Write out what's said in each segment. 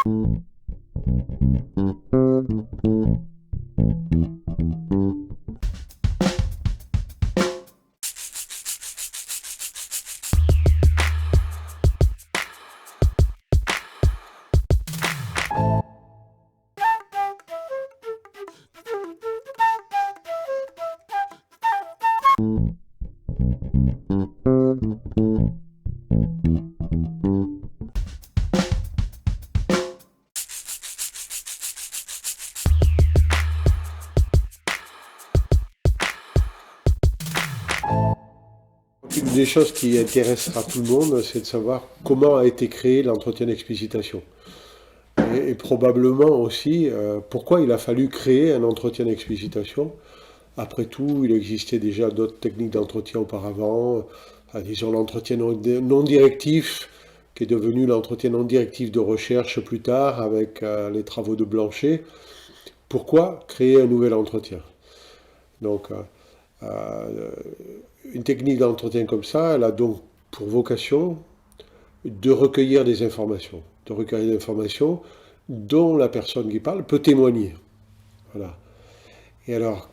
Une des choses qui intéressera tout le monde, c'est de savoir comment a été créé l'entretien d'explicitation. Et probablement aussi pourquoi il a fallu créer un entretien d'explicitation. Après tout, il existait déjà d'autres techniques d'entretien auparavant, disons l'entretien non directif, qui est devenu l'entretien non directif de recherche plus tard avec les travaux de Blanchet. Pourquoi créer un nouvel entretien? Donc, une technique d'entretien comme ça, elle a donc pour vocation de recueillir des informations, dont la personne qui parle peut témoigner. Voilà. Et alors,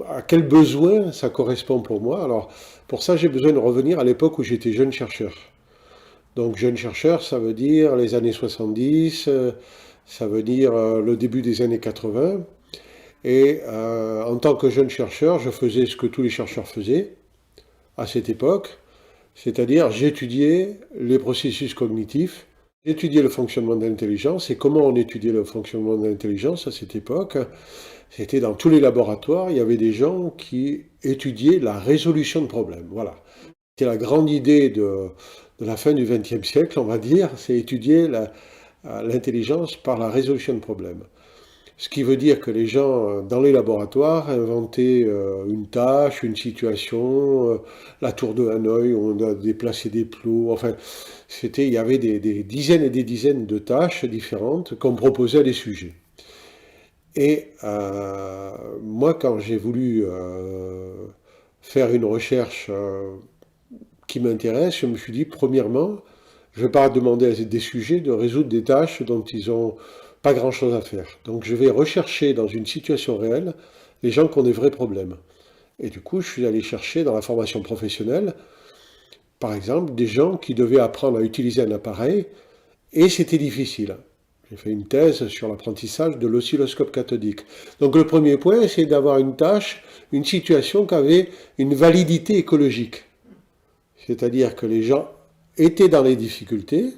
à quel besoin ça correspond pour moi? Alors, pour ça, j'ai besoin de revenir à l'époque où j'étais jeune chercheur. Donc, jeune chercheur, ça veut dire les années 70, ça veut dire le début des années 80. Et en tant que jeune chercheur, je faisais ce que tous les chercheurs faisaient à cette époque, c'est-à-dire j'étudiais les processus cognitifs, j'étudiais le fonctionnement de l'intelligence. Et comment on étudiait le fonctionnement de l'intelligence à cette époque? C'était dans tous les laboratoires, il y avait des gens qui étudiaient la résolution de problèmes. Voilà. C'était la grande idée de la fin du XXe siècle, on va dire, c'est étudier l'intelligence par la résolution de problèmes. Ce qui veut dire que les gens, dans les laboratoires, inventaient une tâche, une situation, la tour de Hanoï, où on a déplacé des plots, enfin, il y avait des dizaines et des dizaines de tâches différentes qu'on proposait à des sujets. Et moi, quand j'ai voulu faire une recherche qui m'intéresse, je me suis dit, premièrement, je ne vais pas demander à des sujets de résoudre des tâches dont ils n'ont pas grand-chose à faire. Donc je vais rechercher dans une situation réelle les gens qui ont des vrais problèmes. Et du coup, je suis allé chercher dans la formation professionnelle, par exemple, des gens qui devaient apprendre à utiliser un appareil, et c'était difficile. J'ai fait une thèse sur l'apprentissage de l'oscilloscope cathodique. Donc le premier point, c'est d'avoir une tâche, une situation qui avait une validité écologique. C'est-à-dire que les gens étaient dans les difficultés,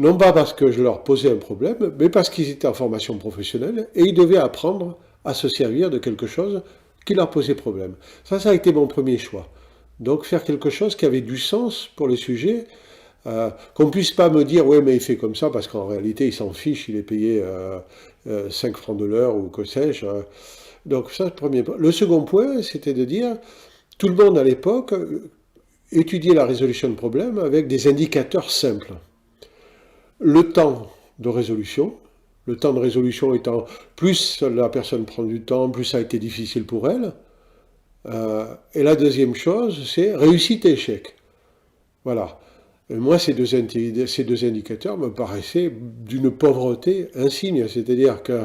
non pas parce que je leur posais un problème, mais parce qu'ils étaient en formation professionnelle et ils devaient apprendre à se servir de quelque chose qui leur posait problème. Ça a été mon premier choix. Donc faire quelque chose qui avait du sens pour les sujets, qu'on ne puisse pas me dire « ouais, mais il fait comme ça » parce qu'en réalité, il s'en fiche, il est payé 5 francs de l'heure ou que sais-je. Donc ça, le premier point. Le second point, c'était de dire, tout le monde à l'époque étudiait la résolution de problèmes avec des indicateurs simples. Le temps de résolution étant, plus la personne prend du temps, plus ça a été difficile pour elle. Et la deuxième chose, c'est réussite et échec. Voilà. Et moi, ces deux indicateurs me paraissaient d'une pauvreté insigne. C'est-à-dire que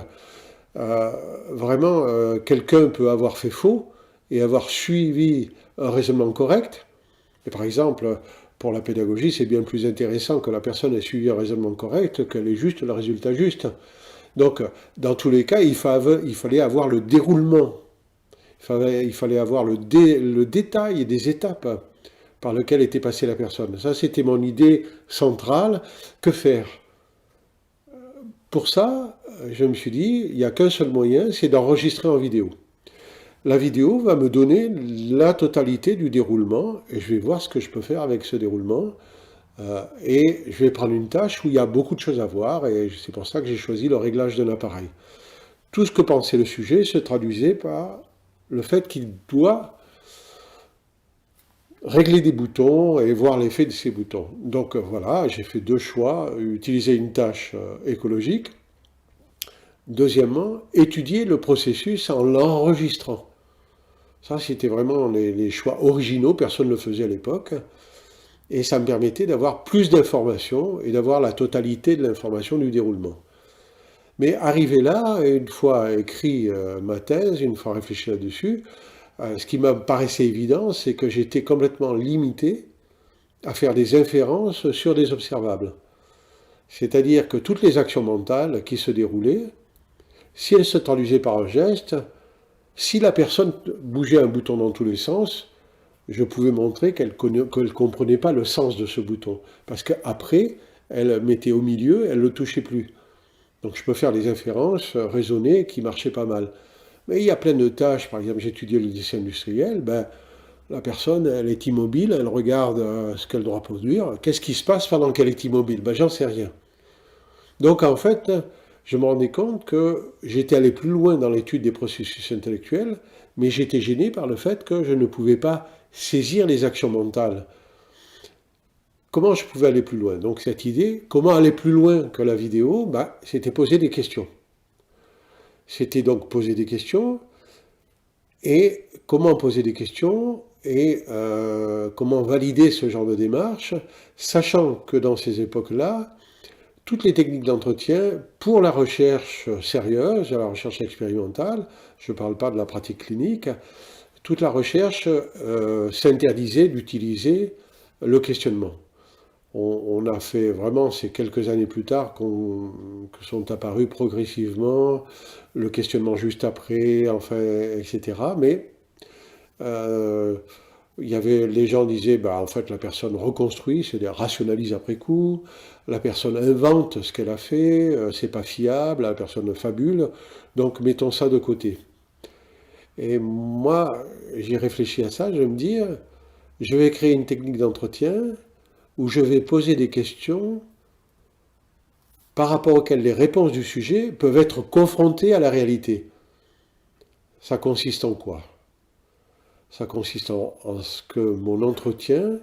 vraiment, quelqu'un peut avoir fait faux et avoir suivi un raisonnement correct. Et par exemple, pour la pédagogie, c'est bien plus intéressant que la personne ait suivi un raisonnement correct qu'elle ait juste le résultat juste. Donc, dans tous les cas, il fallait avoir le déroulement. Il fallait avoir le détail des étapes par lesquelles était passée la personne. Ça, c'était mon idée centrale. Que faire? Pour ça, je me suis dit, il n'y a qu'un seul moyen, c'est d'enregistrer en vidéo. La vidéo va me donner la totalité du déroulement et je vais voir ce que je peux faire avec ce déroulement. Et je vais prendre une tâche où il y a beaucoup de choses à voir et c'est pour ça que j'ai choisi le réglage d'un appareil. Tout ce que pensait le sujet se traduisait par le fait qu'il doit régler des boutons et voir l'effet de ces boutons. Donc voilà, j'ai fait deux choix. Utiliser une tâche écologique. Deuxièmement, étudier le processus en l'enregistrant. Ça, c'était vraiment les choix originaux, personne ne le faisait à l'époque. et ça me permettait d'avoir plus d'informations et d'avoir la totalité de l'information du déroulement. Mais arrivé là, une fois écrit ma thèse, une fois réfléchi là-dessus, ce qui me paraissait évident, c'est que j'étais complètement limité à faire des inférences sur des observables. C'est-à-dire que toutes les actions mentales qui se déroulaient, si elles se traduisaient par un geste, si la personne bougeait un bouton dans tous les sens, je pouvais montrer qu'elle ne comprenait pas le sens de ce bouton. Parce qu'après, elle mettait au milieu, elle ne le touchait plus. Donc je peux faire des inférences raisonnées qui marchaient pas mal. Mais il y a plein de tâches, par exemple j'étudiais le dessin industriel, la personne elle est immobile, elle regarde ce qu'elle doit produire. Qu'est-ce qui se passe pendant qu'elle est immobile? J'en sais rien. Donc en fait, je me rendais compte que j'étais allé plus loin dans l'étude des processus intellectuels, mais j'étais gêné par le fait que je ne pouvais pas saisir les actions mentales. Comment je pouvais aller plus loin? Donc cette idée, comment aller plus loin que la vidéo? C'était poser des questions. C'était donc poser des questions, et comment poser des questions, et comment valider ce genre de démarche, sachant que dans ces époques-là, toutes les techniques d'entretien, pour la recherche sérieuse, la recherche expérimentale, je ne parle pas de la pratique clinique, toute la recherche s'interdisait d'utiliser le questionnement. On a fait vraiment, c'est quelques années plus tard que sont apparus progressivement le questionnement juste après, enfin, etc. Mais les gens disaient, en fait, la personne reconstruit, c'est-à-dire rationalise après coup, la personne invente ce qu'elle a fait, c'est pas fiable, la personne fabule, donc mettons ça de côté. Et moi, j'ai réfléchi à ça, je vais me dire, je vais créer une technique d'entretien où je vais poser des questions par rapport auxquelles les réponses du sujet peuvent être confrontées à la réalité. Ça consiste en quoi? Ça consiste en ce que mon entretien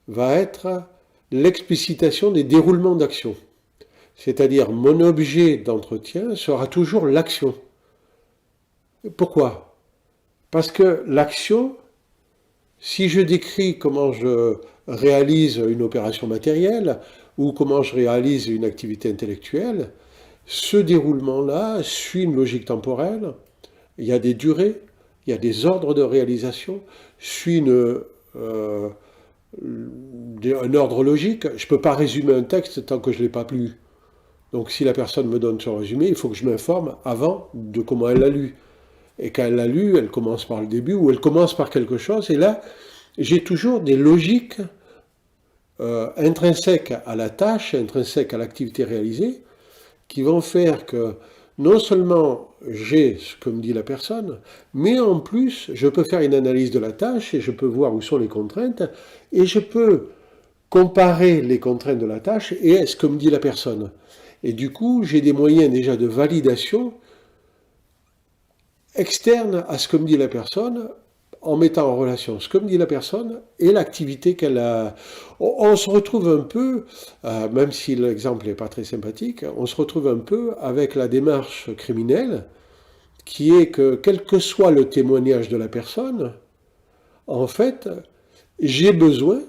va être l'explicitation des déroulements d'action. C'est-à-dire, mon objet d'entretien sera toujours l'action. Pourquoi? Parce que l'action, si je décris comment je réalise une opération matérielle ou comment je réalise une activité intellectuelle, ce déroulement-là suit une logique temporelle, il y a des durées, il y a des ordres de réalisation, suit un ordre logique. Je ne peux pas résumer un texte tant que je ne l'ai pas lu. Donc si la personne me donne son résumé, il faut que je m'informe avant de comment elle l'a lu. Et quand elle l'a lu, elle commence par le début ou elle commence par quelque chose. Et là, j'ai toujours des logiques intrinsèques à la tâche, intrinsèques à l'activité réalisée, qui vont faire que non seulement j'ai ce que me dit la personne, mais en plus, je peux faire une analyse de la tâche et je peux voir où sont les contraintes et je peux comparer les contraintes de la tâche et ce que me dit la personne. Et du coup, j'ai des moyens déjà de validation externe à ce que me dit la personne, en mettant en relation ce que me dit la personne et l'activité qu'elle a. On se retrouve un peu, même si l'exemple n'est pas très sympathique, on se retrouve un peu avec la démarche criminelle, qui est que quel que soit le témoignage de la personne, en fait, j'ai besoin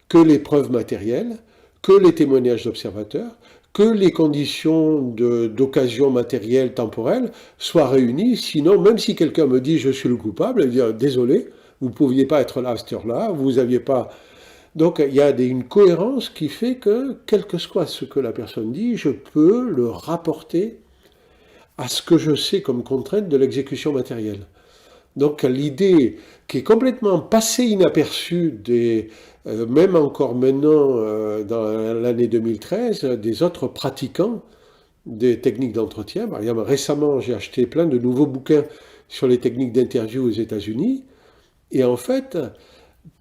que les preuves matérielles, que les témoignages d'observateurs, que les conditions d'occasion matérielle, temporelle, soient réunies. Sinon, même si quelqu'un me dit « je suis le coupable », je dis « désolé, vous ne pouviez pas être là à cette heure-là, vous n'aviez pas… » Donc, il y a une cohérence qui fait que, quel que soit ce que la personne dit, je peux le rapporter à ce que je sais comme contrainte de l'exécution matérielle. Donc l'idée qui est complètement passée inaperçue, même encore maintenant dans l'année 2013, des autres pratiquants des techniques d'entretien. Par exemple, récemment, j'ai acheté plein de nouveaux bouquins sur les techniques d'interview aux États-Unis. Et en fait,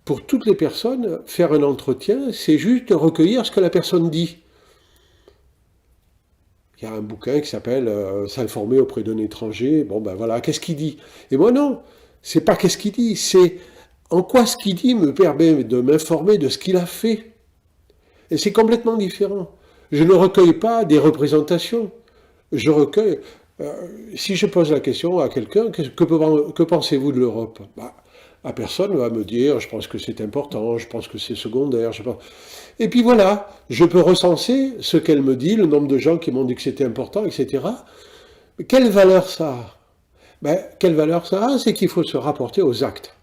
pour toutes les personnes, faire un entretien, c'est juste recueillir ce que la personne dit. Il y a un bouquin qui s'appelle S'informer auprès d'un étranger. Bon, voilà, qu'est-ce qu'il dit? Et moi, non, c'est pas qu'est-ce qu'il dit, c'est en quoi ce qu'il dit me permet de m'informer de ce qu'il a fait. Et c'est complètement différent. Je ne recueille pas des représentations. Je recueille. Si je pose la question à quelqu'un, que pensez-vous de l'Europe? La personne va me dire, je pense que c'est important, je pense que c'est secondaire, je pense. Et puis voilà, je peux recenser ce qu'elle me dit, le nombre de gens qui m'ont dit que c'était important, etc. Mais quelle valeur ça a? Ben, quelle valeur ça a? C'est qu'il faut se rapporter aux actes.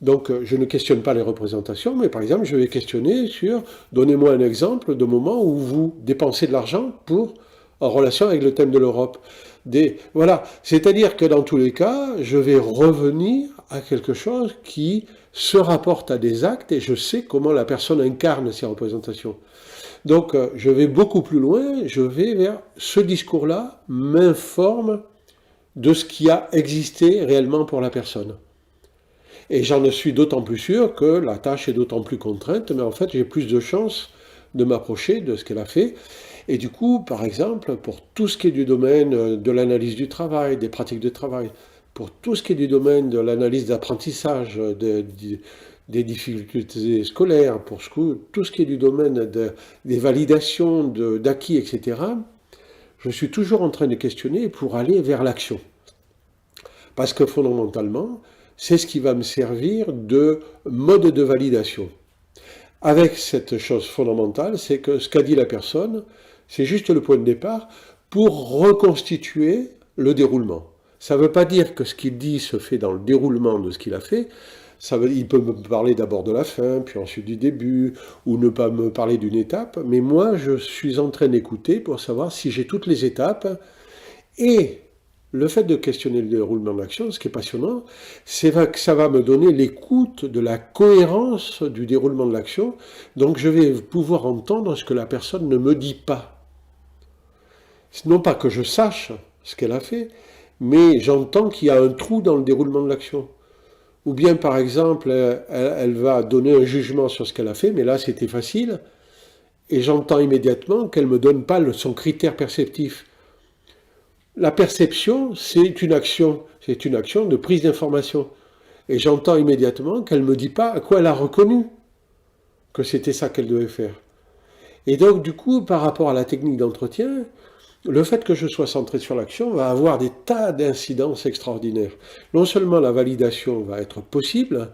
Donc, je ne questionne pas les représentations, mais par exemple, je vais questionner sur, donnez-moi un exemple de moment où vous dépensez de l'argent en relation avec le thème de l'Europe. Voilà, c'est-à-dire que dans tous les cas, je vais revenir à quelque chose qui se rapporte à des actes et je sais comment la personne incarne ces représentations. Donc, je vais beaucoup plus loin, je vais vers ce discours-là, m'informe de ce qui a existé réellement pour la personne. Et j'en suis d'autant plus sûr que la tâche est d'autant plus contrainte, mais en fait j'ai plus de chances de m'approcher de ce qu'elle a fait. Et du coup, par exemple, pour tout ce qui est du domaine de l'analyse du travail, des pratiques de travail, pour tout ce qui est du domaine de l'analyse d'apprentissage, des difficultés scolaires, pour tout ce qui est du domaine des validations d'acquis, etc., je suis toujours en train de questionner pour aller vers l'action. Parce que fondamentalement, c'est ce qui va me servir de mode de validation. Avec cette chose fondamentale, c'est que ce qu'a dit la personne, c'est juste le point de départ pour reconstituer le déroulement. Ça ne veut pas dire que ce qu'il dit se fait dans le déroulement de ce qu'il a fait. Il peut me parler d'abord de la fin, puis ensuite du début, ou ne pas me parler d'une étape, mais moi je suis en train d'écouter pour savoir si j'ai toutes les étapes. Et le fait de questionner le déroulement de l'action, ce qui est passionnant, c'est que ça va me donner l'écoute de la cohérence du déroulement de l'action. Donc je vais pouvoir entendre ce que la personne ne me dit pas. Non pas que je sache ce qu'elle a fait, mais j'entends qu'il y a un trou dans le déroulement de l'action. Ou bien par exemple, elle va donner un jugement sur ce qu'elle a fait, mais là c'était facile, et j'entends immédiatement qu'elle ne me donne pas son critère perceptif. La perception, c'est une action de prise d'information. Et j'entends immédiatement qu'elle ne me dit pas à quoi elle a reconnu que c'était ça qu'elle devait faire. Et donc, du coup, par rapport à la technique d'entretien, le fait que je sois centré sur l'action va avoir des tas d'incidences extraordinaires. Non seulement la validation va être possible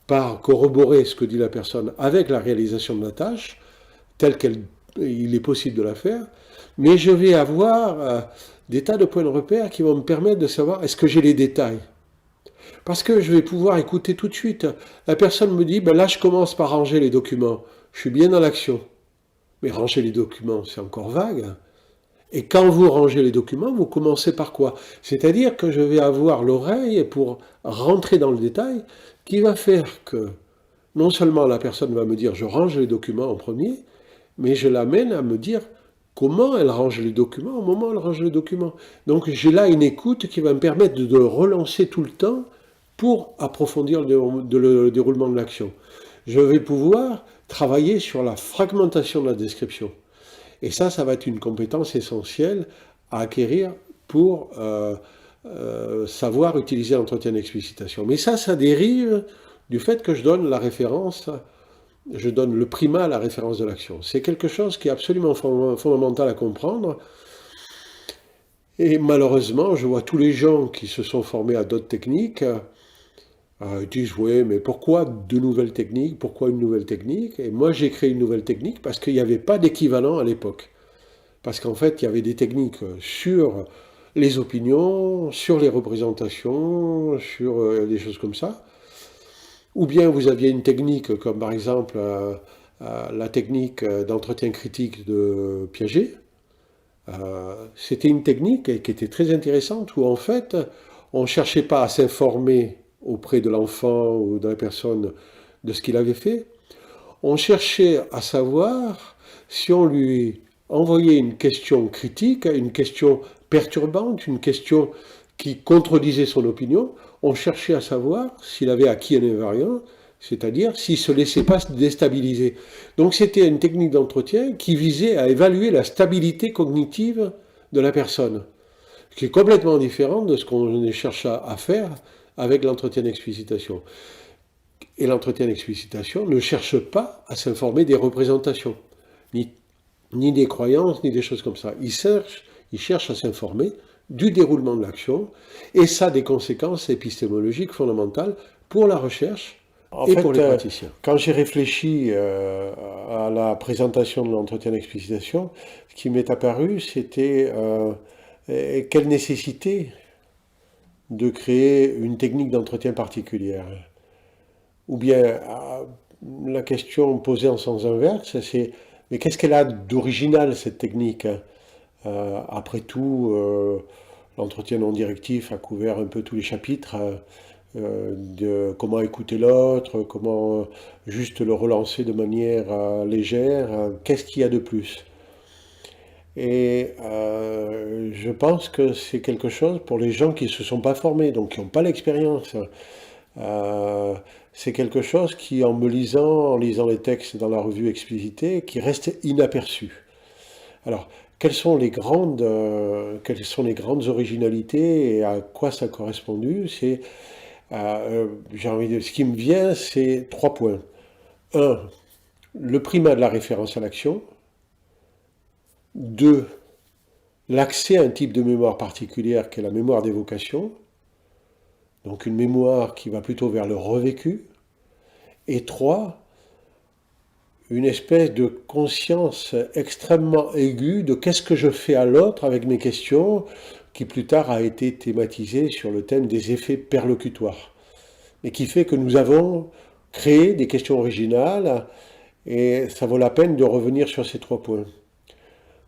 par corroborer ce que dit la personne avec la réalisation de la tâche, telle qu'il est possible de la faire, mais je vais avoir des tas de points de repère qui vont me permettre de savoir est-ce que j'ai les détails. Parce que je vais pouvoir écouter tout de suite. La personne me dit, ben là je commence par ranger les documents. Je suis bien dans l'action. Mais ranger les documents, c'est encore vague. Et quand vous rangez les documents, vous commencez par quoi? C'est-à-dire que je vais avoir l'oreille pour rentrer dans le détail qui va faire que non seulement la personne va me dire je range les documents en premier, mais je l'amène à me dire comment elle range les documents au moment où elle range les documents. Donc j'ai là une écoute qui va me permettre de relancer tout le temps pour approfondir le déroulement de l'action. Je vais pouvoir travailler sur la fragmentation de la description. Et ça va être une compétence essentielle à acquérir pour savoir utiliser l'entretien d'explicitation. Mais ça dérive du fait que je donne la référence, je donne le primat à la référence de l'action. C'est quelque chose qui est absolument fondamental à comprendre. Et malheureusement, je vois tous les gens qui se sont formés à d'autres techniques, ils disent, oui, mais pourquoi de nouvelles techniques? Pourquoi une nouvelle technique? Et moi, j'ai créé une nouvelle technique parce qu'il n'y avait pas d'équivalent à l'époque. Parce qu'en fait, il y avait des techniques sur les opinions, sur les représentations, sur des choses comme ça. Ou bien vous aviez une technique comme par exemple la technique d'entretien critique de Piaget. C'était une technique qui était très intéressante où en fait, on ne cherchait pas à s'informer auprès de l'enfant ou de la personne de ce qu'il avait fait. On cherchait à savoir si on lui envoyait une question critique, une question perturbante, une question qui contredisait son opinion, on cherchait à savoir s'il avait acquis un invariant, c'est-à-dire s'il ne se laissait pas déstabiliser. Donc c'était une technique d'entretien qui visait à évaluer la stabilité cognitive de la personne, ce qui est complètement différent de ce qu'on cherche à faire avec l'entretien d'explicitation. Et l'entretien d'explicitation ne cherche pas à s'informer des représentations, ni des croyances, ni des choses comme ça. Il cherche à s'informer du déroulement de l'action, et ça a des conséquences épistémologiques fondamentales pour la recherche et pour les praticiens. Quand j'ai réfléchi à la présentation de l'entretien d'explicitation, ce qui m'est apparu, c'était quelle nécessité de créer une technique d'entretien particulière. Ou bien, la question posée en sens inverse, c'est mais qu'est-ce qu'elle a d'original, cette technique? Après tout, l'entretien non directif a couvert un peu tous les chapitres de comment écouter l'autre, comment juste le relancer de manière légère. Qu'est-ce qu'il y a de plus? Et je pense que c'est quelque chose pour les gens qui ne se sont pas formés, donc qui n'ont pas l'expérience. C'est quelque chose qui, en lisant les textes dans la revue Explicité, qui reste inaperçu. Alors, quelles sont les grandes originalités et à quoi ça a correspondu? Ce qui me vient, c'est 3 points. 1, le primat de la référence à l'action. 2, l'accès à un type de mémoire particulière qui est la mémoire d'évocation. Donc une mémoire qui va plutôt vers le revécu. Et 3, une espèce de conscience extrêmement aiguë de qu'est-ce que je fais à l'autre avec mes questions, qui plus tard a été thématisée sur le thème des effets perlocutoires. Mais qui fait que nous avons créé des questions originales, et ça vaut la peine de revenir sur ces 3 points.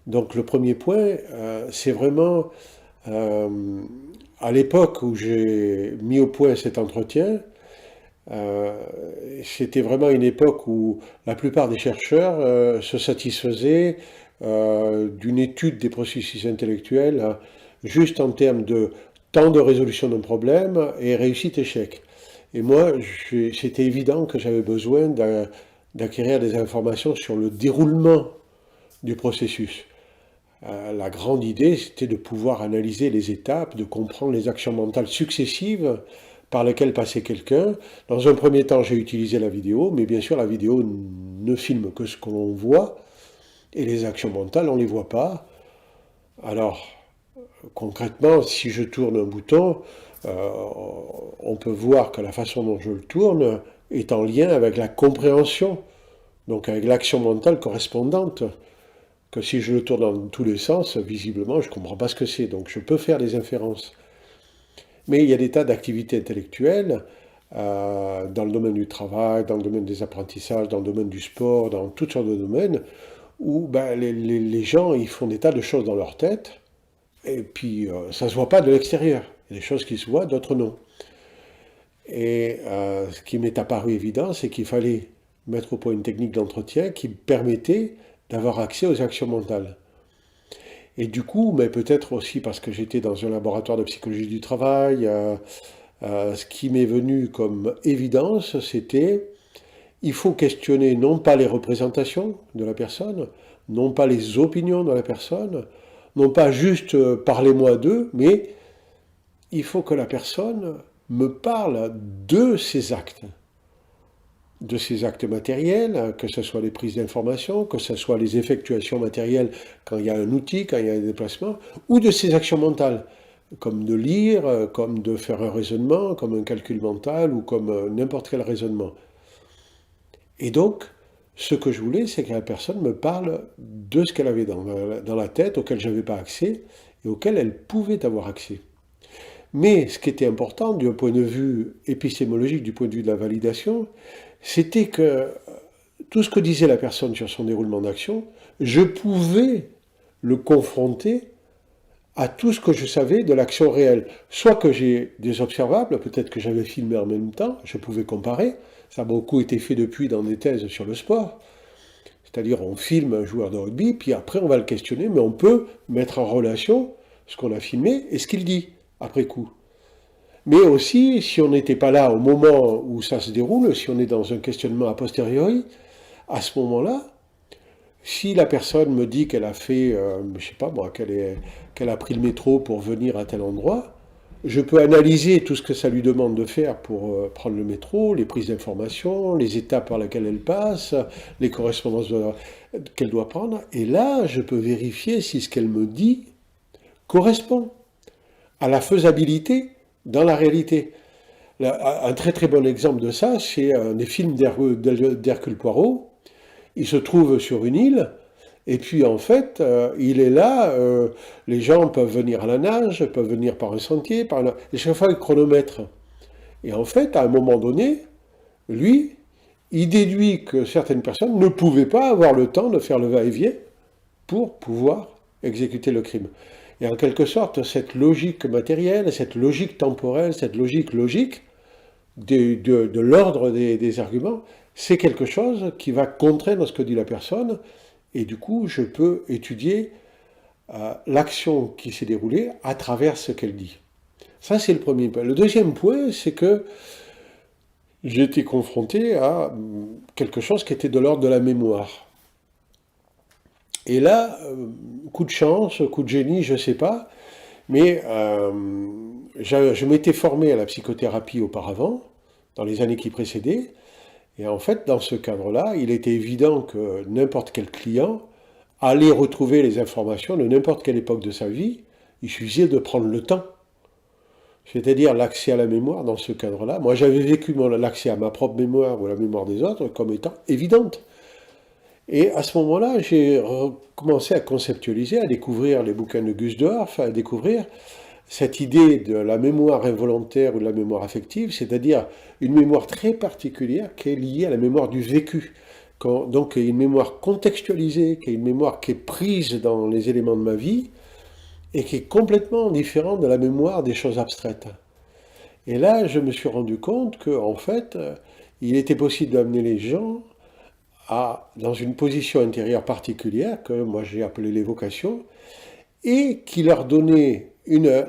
Donc le premier point, c'est vraiment, à l'époque où j'ai mis au point cet entretien, c'était vraiment une époque où la plupart des chercheurs se satisfaisaient d'une étude des processus intellectuels juste en termes de temps de résolution d'un problème et réussite-échec. Et moi, c'était évident que j'avais besoin d'acquérir des informations sur le déroulement du processus. La grande idée, c'était de pouvoir analyser les étapes, de comprendre les actions mentales successives par lesquelles passait quelqu'un. Dans un premier temps, j'ai utilisé la vidéo, mais bien sûr, la vidéo ne filme que ce que l'on voit, et les actions mentales, on ne les voit pas. Alors, concrètement, si je tourne un bouton, on peut voir que la façon dont je le tourne est en lien avec la compréhension, donc avec l'action mentale correspondante, que si je le tourne dans tous les sens, visiblement, je ne comprends pas ce que c'est, donc je peux faire des inférences. Mais il y a des tas d'activités intellectuelles dans le domaine du travail, dans le domaine des apprentissages, dans le domaine du sport, dans toutes sortes de domaines, où les gens ils font des tas de choses dans leur tête, et puis ça ne se voit pas de l'extérieur. Il y a des choses qui se voient, d'autres non. Et ce qui m'est apparu évident, c'est qu'il fallait mettre au point une technique d'entretien qui permettait d'avoir accès aux actions mentales. Et du coup, mais peut-être aussi parce que j'étais dans un laboratoire de psychologie du travail, ce qui m'est venu comme évidence, c'était il faut questionner non pas les représentations de la personne, non pas les opinions de la personne, non pas juste parlez-moi d'eux, mais il faut que la personne me parle de ses actes matériels, que ce soit les prises d'informations, que ce soit les effectuations matérielles quand il y a un outil, quand il y a un déplacement, ou de ses actions mentales, comme de lire, comme de faire un raisonnement, comme un calcul mental, ou comme n'importe quel raisonnement. Et donc, ce que je voulais, c'est que la personne me parle de ce qu'elle avait dans la tête, auquel je n'avais pas accès, et auquel elle pouvait avoir accès. Mais ce qui était important, du point de vue épistémologique, du point de vue de la validation, c'était que tout ce que disait la personne sur son déroulement d'action, je pouvais le confronter à tout ce que je savais de l'action réelle. Soit que j'ai des observables, peut-être que j'avais filmé en même temps, je pouvais comparer, ça a beaucoup été fait depuis dans des thèses sur le sport, c'est-à-dire on filme un joueur de rugby, puis après on va le questionner, mais on peut mettre en relation ce qu'on a filmé et ce qu'il dit après coup. Mais aussi, si on n'était pas là au moment où ça se déroule, si on est dans un questionnement a posteriori, à ce moment-là, si la personne me dit qu'elle a fait, je sais pas moi, qu'elle a pris le métro pour venir à tel endroit, je peux analyser tout ce que ça lui demande de faire pour prendre le métro, les prises d'informations, les étapes par lesquelles elle passe, les correspondances qu'elle doit prendre, et là, je peux vérifier si ce qu'elle me dit correspond à la faisabilité dans la réalité. Un très très bon exemple de ça, c'est un des films d'Hercule Poirot. Il se trouve sur une île, et puis en fait, il est là, les gens peuvent venir à la nage, peuvent venir par un sentier, et chaque fois il chronomètre. Et en fait, à un moment donné, lui, il déduit que certaines personnes ne pouvaient pas avoir le temps de faire le va-et-vient pour pouvoir exécuter le crime. Et en quelque sorte, cette logique matérielle, cette logique temporelle, cette logique logique de l'ordre des arguments, c'est quelque chose qui va contraindre ce que dit la personne, et du coup, je peux étudier l'action qui s'est déroulée à travers ce qu'elle dit. Ça, c'est le premier point. Le deuxième point, c'est que j'ai été confronté à quelque chose qui était de l'ordre de la mémoire. Et là, coup de chance, coup de génie, je ne sais pas, mais je m'étais formé à la psychothérapie auparavant, dans les années qui précédaient, et en fait, dans ce cadre-là, il était évident que n'importe quel client allait retrouver les informations de n'importe quelle époque de sa vie, il suffisait de prendre le temps. C'est-à-dire l'accès à la mémoire dans ce cadre-là. Moi, j'avais vécu l'accès à ma propre mémoire ou à la mémoire des autres comme étant évidente. Et à ce moment-là, j'ai commencé à conceptualiser, à découvrir les bouquins de Gusdorf, à découvrir cette idée de la mémoire involontaire ou de la mémoire affective, c'est-à-dire une mémoire très particulière qui est liée à la mémoire du vécu. Donc, une mémoire contextualisée, qui est une mémoire qui est prise dans les éléments de ma vie, et qui est complètement différente de la mémoire des choses abstraites. Et là, je me suis rendu compte qu'en fait, il était possible d'amener les gens dans une position intérieure particulière, que moi j'ai appelé l'évocation, et qui leur donnait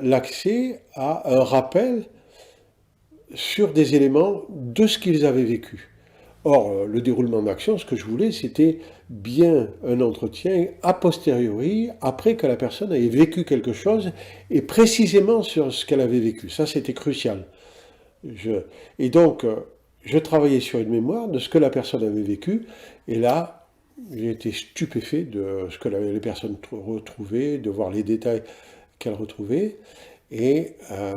l'accès à un rappel sur des éléments de ce qu'ils avaient vécu. Or, le déroulement d'action, ce que je voulais, c'était bien un entretien a posteriori, après que la personne ait vécu quelque chose, et précisément sur ce qu'elle avait vécu. Ça, c'était crucial. Et donc, je travaillais sur une mémoire de ce que la personne avait vécu, et là, j'ai été stupéfait de ce que les personnes retrouvaient, de voir les détails qu'elles retrouvaient, et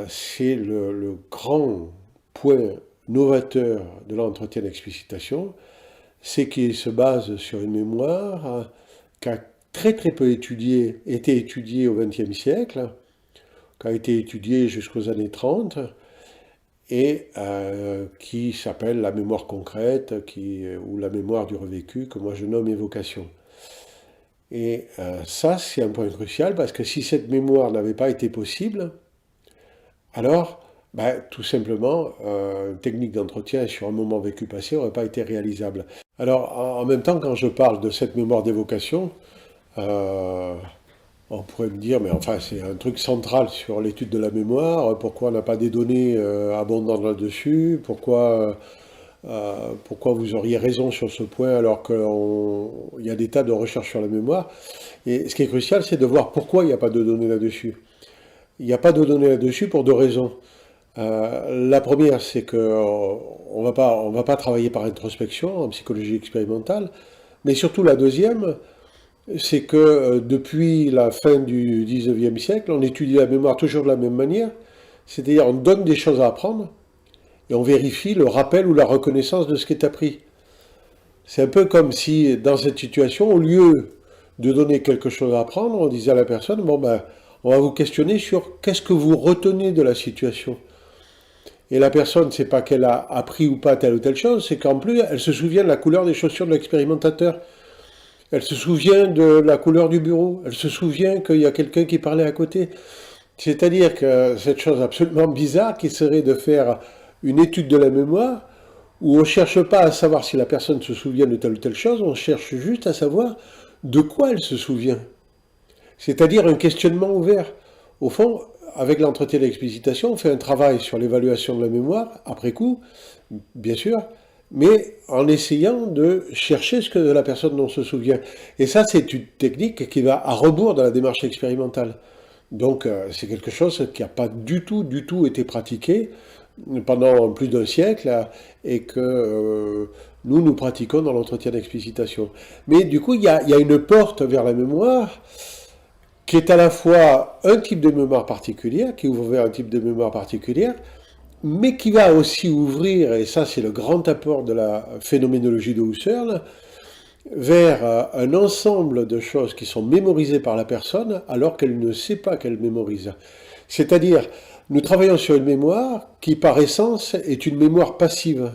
c'est le grand point novateur de l'entretien d'explicitation, c'est qu'il se base sur une mémoire qui a très très peu été étudiée au XXe siècle, qui a été étudiée jusqu'aux années 30, et qui s'appelle la mémoire concrète, ou la mémoire du revécu, que moi je nomme évocation. Et ça, c'est un point crucial, parce que si cette mémoire n'avait pas été possible, alors tout simplement, une technique d'entretien sur un moment vécu passé n'aurait pas été réalisable. Alors, en même temps, quand je parle de cette mémoire d'évocation, on pourrait me dire, mais enfin, c'est un truc central sur l'étude de la mémoire, pourquoi on n'a pas des données abondantes là-dessus, pourquoi vous auriez raison sur ce point alors qu'il y a des tas de recherches sur la mémoire. Et ce qui est crucial, c'est de voir pourquoi il n'y a pas de données là-dessus. Il n'y a pas de données là-dessus pour deux raisons. La première, c'est qu'on va pas travailler par introspection en psychologie expérimentale, mais surtout la deuxième, c'est que depuis la fin du XIXe siècle, on étudie la mémoire toujours de la même manière, c'est-à-dire on donne des choses à apprendre et on vérifie le rappel ou la reconnaissance de ce qui est appris. C'est un peu comme si, dans cette situation, au lieu de donner quelque chose à apprendre, on disait à la personne, on va vous questionner sur qu'est-ce que vous retenez de la situation. Et la personne, c'est pas qu'elle a appris ou pas telle ou telle chose, c'est qu'en plus, elle se souvient de la couleur des chaussures de l'expérimentateur. Elle se souvient de la couleur du bureau. Elle se souvient qu'il y a quelqu'un qui parlait à côté. C'est-à-dire que cette chose absolument bizarre qui serait de faire une étude de la mémoire où on ne cherche pas à savoir si la personne se souvient de telle ou telle chose, on cherche juste à savoir de quoi elle se souvient. C'est-à-dire un questionnement ouvert. Au fond, avec l'entretien d'explicitation, on fait un travail sur l'évaluation de la mémoire, après coup, bien sûr, mais en essayant de chercher ce que la personne dont se souvient. Et ça, c'est une technique qui va à rebours de la démarche expérimentale. Donc, c'est quelque chose qui n'a pas du tout été pratiqué pendant plus d'un siècle, et que nous pratiquons dans l'entretien d'explicitation. Mais du coup, il y a une porte vers la mémoire qui est à la fois un type de mémoire particulière, qui ouvre vers un type de mémoire particulière, mais qui va aussi ouvrir, et ça c'est le grand apport de la phénoménologie de Husserl, vers un ensemble de choses qui sont mémorisées par la personne alors qu'elle ne sait pas qu'elle mémorise. C'est-à-dire, nous travaillons sur une mémoire qui par essence est une mémoire passive.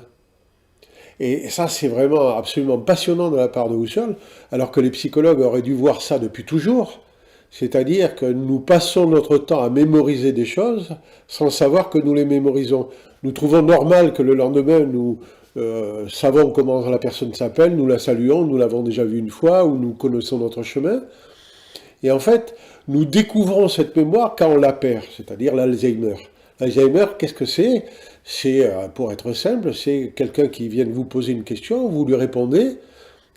Et ça c'est vraiment absolument passionnant de la part de Husserl, alors que les psychologues auraient dû voir ça depuis toujours. C'est-à-dire que nous passons notre temps à mémoriser des choses sans savoir que nous les mémorisons. Nous trouvons normal que le lendemain, nous savons comment la personne s'appelle, nous la saluons, nous l'avons déjà vue une fois, ou nous connaissons notre chemin. Et en fait, nous découvrons cette mémoire quand on la perd, c'est-à-dire l'Alzheimer. L'Alzheimer, qu'est-ce que c'est? C'est, pour être simple, c'est quelqu'un qui vient vous poser une question, vous lui répondez,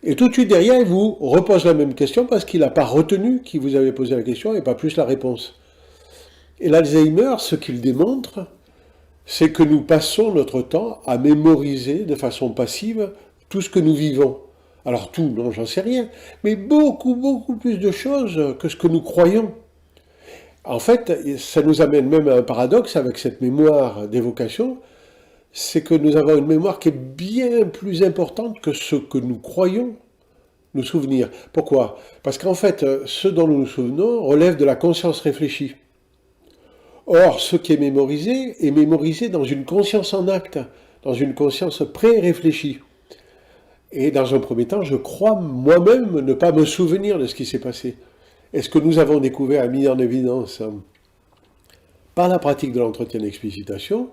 et tout de suite derrière, il vous repose la même question parce qu'il n'a pas retenu qui vous avait posé la question et pas plus la réponse. Et l'Alzheimer, ce qu'il démontre, c'est que nous passons notre temps à mémoriser de façon passive tout ce que nous vivons. Alors tout, non, j'en sais rien, mais beaucoup, beaucoup plus de choses que ce que nous croyons. En fait, ça nous amène même à un paradoxe avec cette mémoire d'évocation, c'est que nous avons une mémoire qui est bien plus importante que ce que nous croyons nous souvenir. Pourquoi? Parce qu'en fait, ce dont nous nous souvenons relève de la conscience réfléchie. Or, ce qui est mémorisé dans une conscience en acte, dans une conscience pré-réfléchie. Et dans un premier temps, je crois moi-même ne pas me souvenir de ce qui s'est passé. Et ce que nous avons découvert et mis en évidence par la pratique de l'entretien d'explicitation,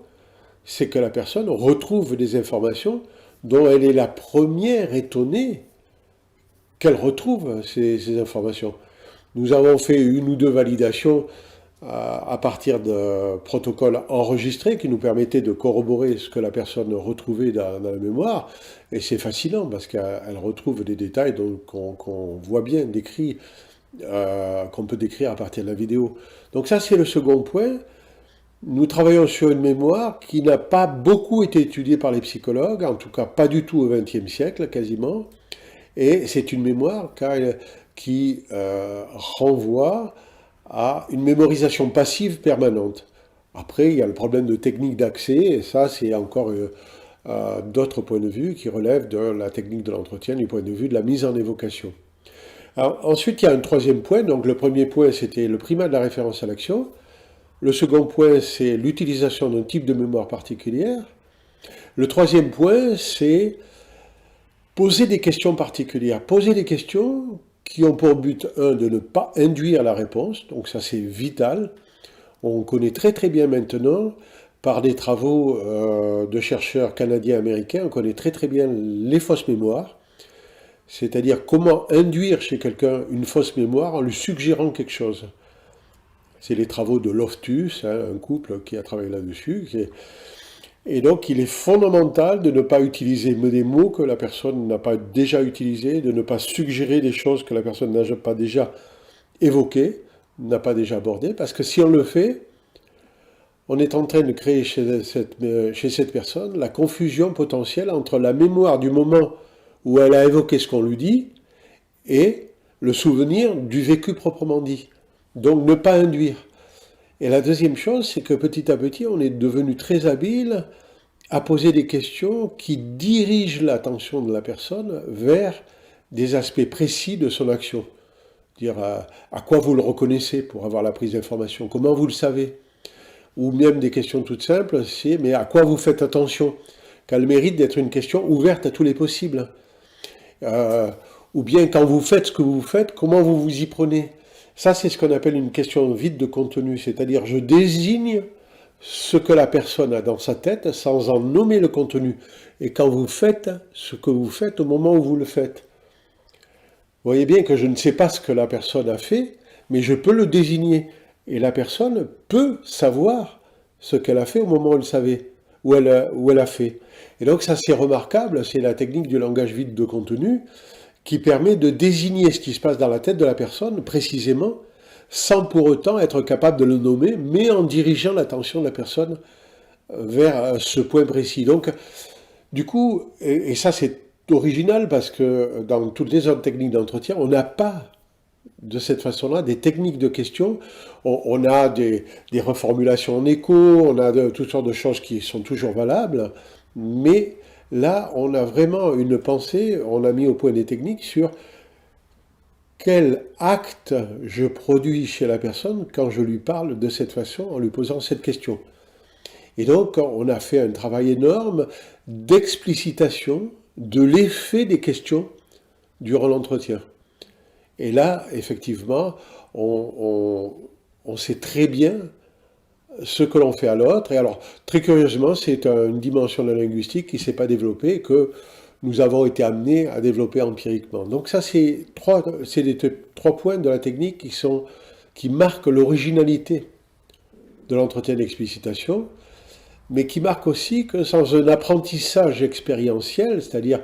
c'est que la personne retrouve des informations dont elle est la première étonnée qu'elle retrouve ces informations. Nous avons fait une ou deux validations à partir de protocoles enregistrés qui nous permettaient de corroborer ce que la personne retrouvait dans la mémoire, et c'est fascinant parce qu'elle retrouve des détails qu'on voit bien décrits, qu'on peut décrire à partir de la vidéo. Donc ça c'est le second point. Nous travaillons sur une mémoire qui n'a pas beaucoup été étudiée par les psychologues, en tout cas pas du tout au XXe siècle quasiment, et c'est une mémoire qui renvoie à une mémorisation passive permanente. Après, il y a le problème de technique d'accès, et ça c'est encore d'autres points de vue qui relèvent de la technique de l'entretien, du point de vue de la mise en évocation. Alors, ensuite, il y a un troisième point, donc le premier point c'était le primat de la référence à l'action. Le second point, c'est l'utilisation d'un type de mémoire particulière. Le troisième point, c'est poser des questions particulières. Poser des questions qui ont pour but, de ne pas induire la réponse, donc ça c'est vital. On connaît très très bien maintenant, par des travaux de chercheurs canadiens-américains, on connaît très très bien les fausses mémoires, c'est-à-dire comment induire chez quelqu'un une fausse mémoire en lui suggérant quelque chose. C'est les travaux de Loftus, un couple qui a travaillé là-dessus. Et donc, il est fondamental de ne pas utiliser des mots que la personne n'a pas déjà utilisés, de ne pas suggérer des choses que la personne n'a pas déjà évoquées, n'a pas déjà abordées, parce que si on le fait, on est en train de créer chez cette personne la confusion potentielle entre la mémoire du moment où elle a évoqué ce qu'on lui dit et le souvenir du vécu proprement dit. Donc ne pas induire. Et la deuxième chose, c'est que petit à petit, on est devenu très habile à poser des questions qui dirigent l'attention de la personne vers des aspects précis de son action. Dire à quoi vous le reconnaissez pour avoir la prise d'information, comment vous le savez. Ou même des questions toutes simples, c'est mais à quoi vous faites attention, qu'elle mérite d'être une question ouverte à tous les possibles. Ou bien quand vous faites ce que vous faites, comment vous vous y prenez. Ça, c'est ce qu'on appelle une question vide de contenu, c'est-à-dire je désigne ce que la personne a dans sa tête sans en nommer le contenu. Et quand vous faites ce que vous faites au moment où vous le faites. Vous voyez bien que je ne sais pas ce que la personne a fait, mais je peux le désigner. Et la personne peut savoir ce qu'elle a fait au moment où elle savait, où elle a fait. Et donc ça c'est remarquable, c'est la technique du langage vide de contenu, qui permet de désigner ce qui se passe dans la tête de la personne, précisément, sans pour autant être capable de le nommer, mais en dirigeant l'attention de la personne vers ce point précis. Donc, du coup, et ça c'est original, parce que dans toutes les autres techniques d'entretien, on n'a pas de cette façon-là, des techniques de questions. On a des reformulations en écho, on a toutes sortes de choses qui sont toujours valables, mais là, on a vraiment une pensée, on a mis au point des techniques sur quel acte je produis chez la personne quand je lui parle de cette façon en lui posant cette question. Et donc, on a fait un travail énorme d'explicitation de l'effet des questions durant l'entretien. Et là, effectivement, on sait très bien ce que l'on fait à l'autre. Et alors, très curieusement, c'est une dimension de la linguistique qui ne s'est pas développée et que nous avons été amenés à développer empiriquement. Donc ça, c'est les trois points de la technique qui marquent l'originalité de l'entretien d'explicitation, mais qui marquent aussi que sans un apprentissage expérientiel, c'est-à-dire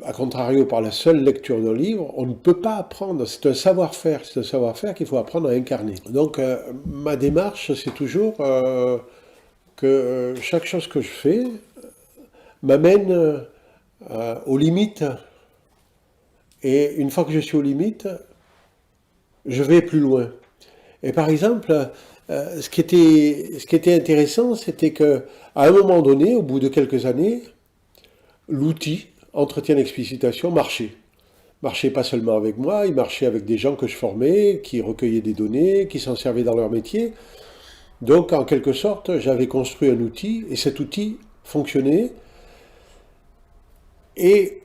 à contrario par la seule lecture d'un livre, on ne peut pas apprendre, c'est un savoir-faire qu'il faut apprendre à incarner. Donc ma démarche, c'est toujours que chaque chose que je fais m'amène aux limites, et une fois que je suis aux limites, je vais plus loin. Et par exemple, ce qui était intéressant, c'était qu'à un moment donné, au bout de quelques années, l'outil entretien d'explicitation marchait. Marchait pas seulement avec moi, il marchait avec des gens que je formais, qui recueillaient des données, qui s'en servaient dans leur métier. Donc, en quelque sorte, j'avais construit un outil, et cet outil fonctionnait. Et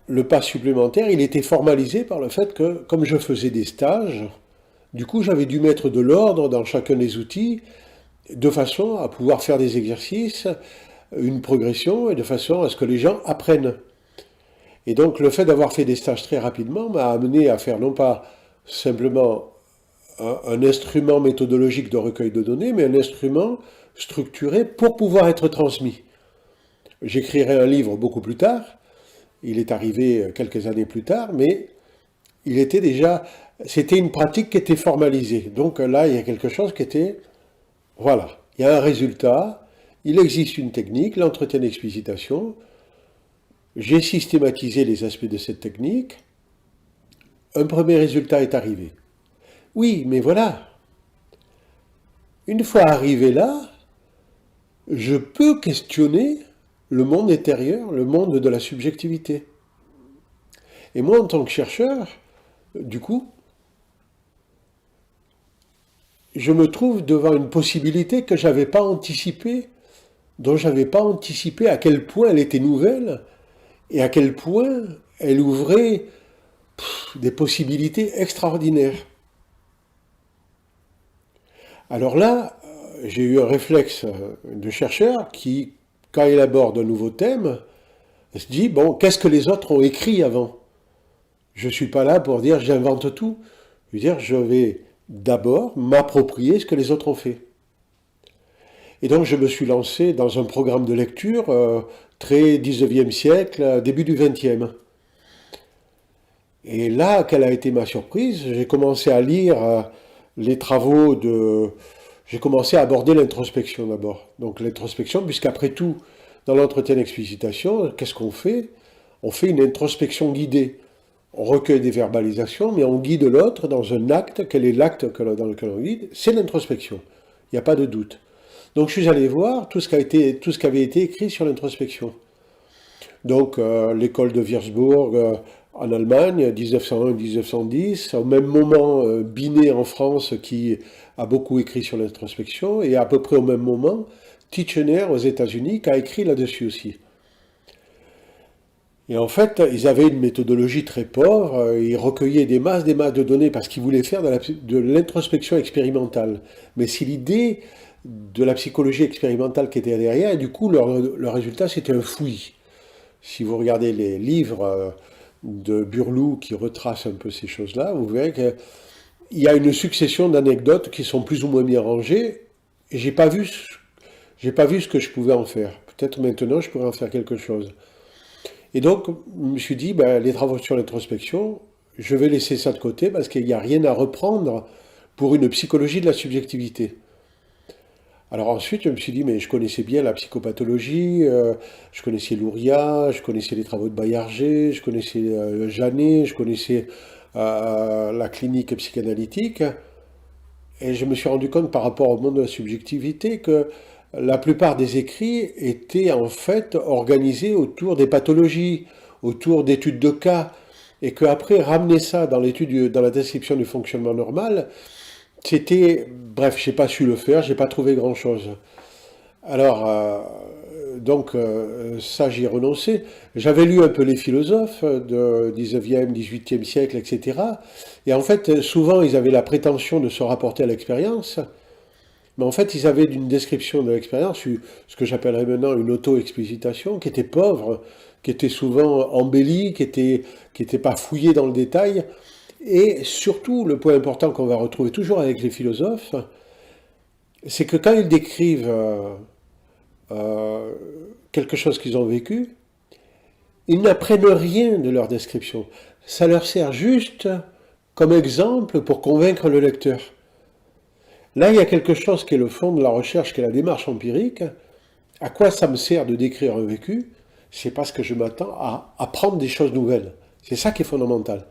le pas supplémentaire, il était formalisé par le fait que, comme je faisais des stages, du coup, j'avais dû mettre de l'ordre dans chacun des outils, de façon à pouvoir faire des exercices, une progression, et de façon à ce que les gens apprennent. Et donc, le fait d'avoir fait des stages très rapidement m'a amené à faire non pas simplement un instrument méthodologique de recueil de données, mais un instrument structuré pour pouvoir être transmis. J'écrirai un livre beaucoup plus tard, il est arrivé quelques années plus tard, mais c'était une pratique qui était formalisée. Donc là, il y a quelque chose qui était, voilà, il y a un résultat, il existe une technique, l'entretien d'explicitation, j'ai systématisé les aspects de cette technique, un premier résultat est arrivé. Oui, mais voilà, une fois arrivé là, je peux questionner le monde intérieur, le monde de la subjectivité. Et moi, en tant que chercheur, du coup, je me trouve devant une possibilité que je n'avais pas anticipée, dont je n'avais pas anticipé à quel point elle était nouvelle et à quel point elle ouvrait des possibilités extraordinaires. Alors là, j'ai eu un réflexe de chercheur qui, quand il aborde un nouveau thème, se dit, bon, qu'est-ce que les autres ont écrit avant? Je ne suis pas là pour dire j'invente tout. Je veux dire, je vais d'abord m'approprier ce que les autres ont fait. Et donc je me suis lancé dans un programme de lecture très 19e siècle, début du 20e. Et là, quelle a été ma surprise? J'ai commencé à lire les travaux de... J'ai commencé à aborder l'introspection d'abord. Donc l'introspection, puisqu'après tout, dans l'entretien d'explicitation, qu'est-ce qu'on fait? On fait une introspection guidée. On recueille des verbalisations, mais on guide l'autre dans un acte. Quel est l'acte dans lequel on guide? C'est l'introspection. Il n'y a pas de doute. Donc je suis allé voir tout ce qui avait été écrit sur l'introspection. Donc l'école de Würzburg en Allemagne, 1901-1910, au même moment Binet en France qui a beaucoup écrit sur l'introspection, et à peu près au même moment, Titchener aux États-Unis qui a écrit là-dessus aussi. Et en fait, ils avaient une méthodologie très pauvre, ils recueillaient des masses de données parce qu'ils voulaient faire de l'introspection expérimentale. Mais c'est l'idée de la psychologie expérimentale qui était derrière, et du coup, leur résultat, c'était un fouillis. Si vous regardez les livres de Burlou qui retracent un peu ces choses-là, vous verrez qu'il y a une succession d'anecdotes qui sont plus ou moins bien rangées, et j'ai pas vu ce que je pouvais en faire. Peut-être maintenant, je pourrais en faire quelque chose. Et donc, je me suis dit, les travaux sur l'introspection, je vais laisser ça de côté parce qu'il n'y a rien à reprendre pour une psychologie de la subjectivité. Alors ensuite, je me suis dit, mais je connaissais bien la psychopathologie, je connaissais Luria, je connaissais les travaux de Baillarger, je connaissais Janet, je connaissais la clinique psychanalytique, et je me suis rendu compte par rapport au monde de la subjectivité que la plupart des écrits étaient en fait organisés autour des pathologies, autour d'études de cas, et qu'après ramener ça dans l'étude, dans la description du fonctionnement normal, c'était, bref, j'ai pas su le faire, j'ai pas trouvé grand-chose. Alors, ça, j'y ai renoncé. J'avais lu un peu les philosophes du 19e, 18e siècle, etc. Et en fait, souvent, ils avaient la prétention de se rapporter à l'expérience, mais en fait, ils avaient une description de l'expérience, ce que j'appellerais maintenant une auto-explicitation, qui était pauvre, qui était souvent embellie, qui était pas fouillée dans le détail. Et surtout, le point important qu'on va retrouver toujours avec les philosophes, c'est que quand ils décrivent euh, quelque chose qu'ils ont vécu, ils n'apprennent rien de leur description. Ça leur sert juste comme exemple pour convaincre le lecteur. Là, il y a quelque chose qui est le fond de la recherche, qui est la démarche empirique. À quoi ça me sert de décrire un vécu? C'est parce que je m'attends à apprendre des choses nouvelles. C'est ça qui est fondamental.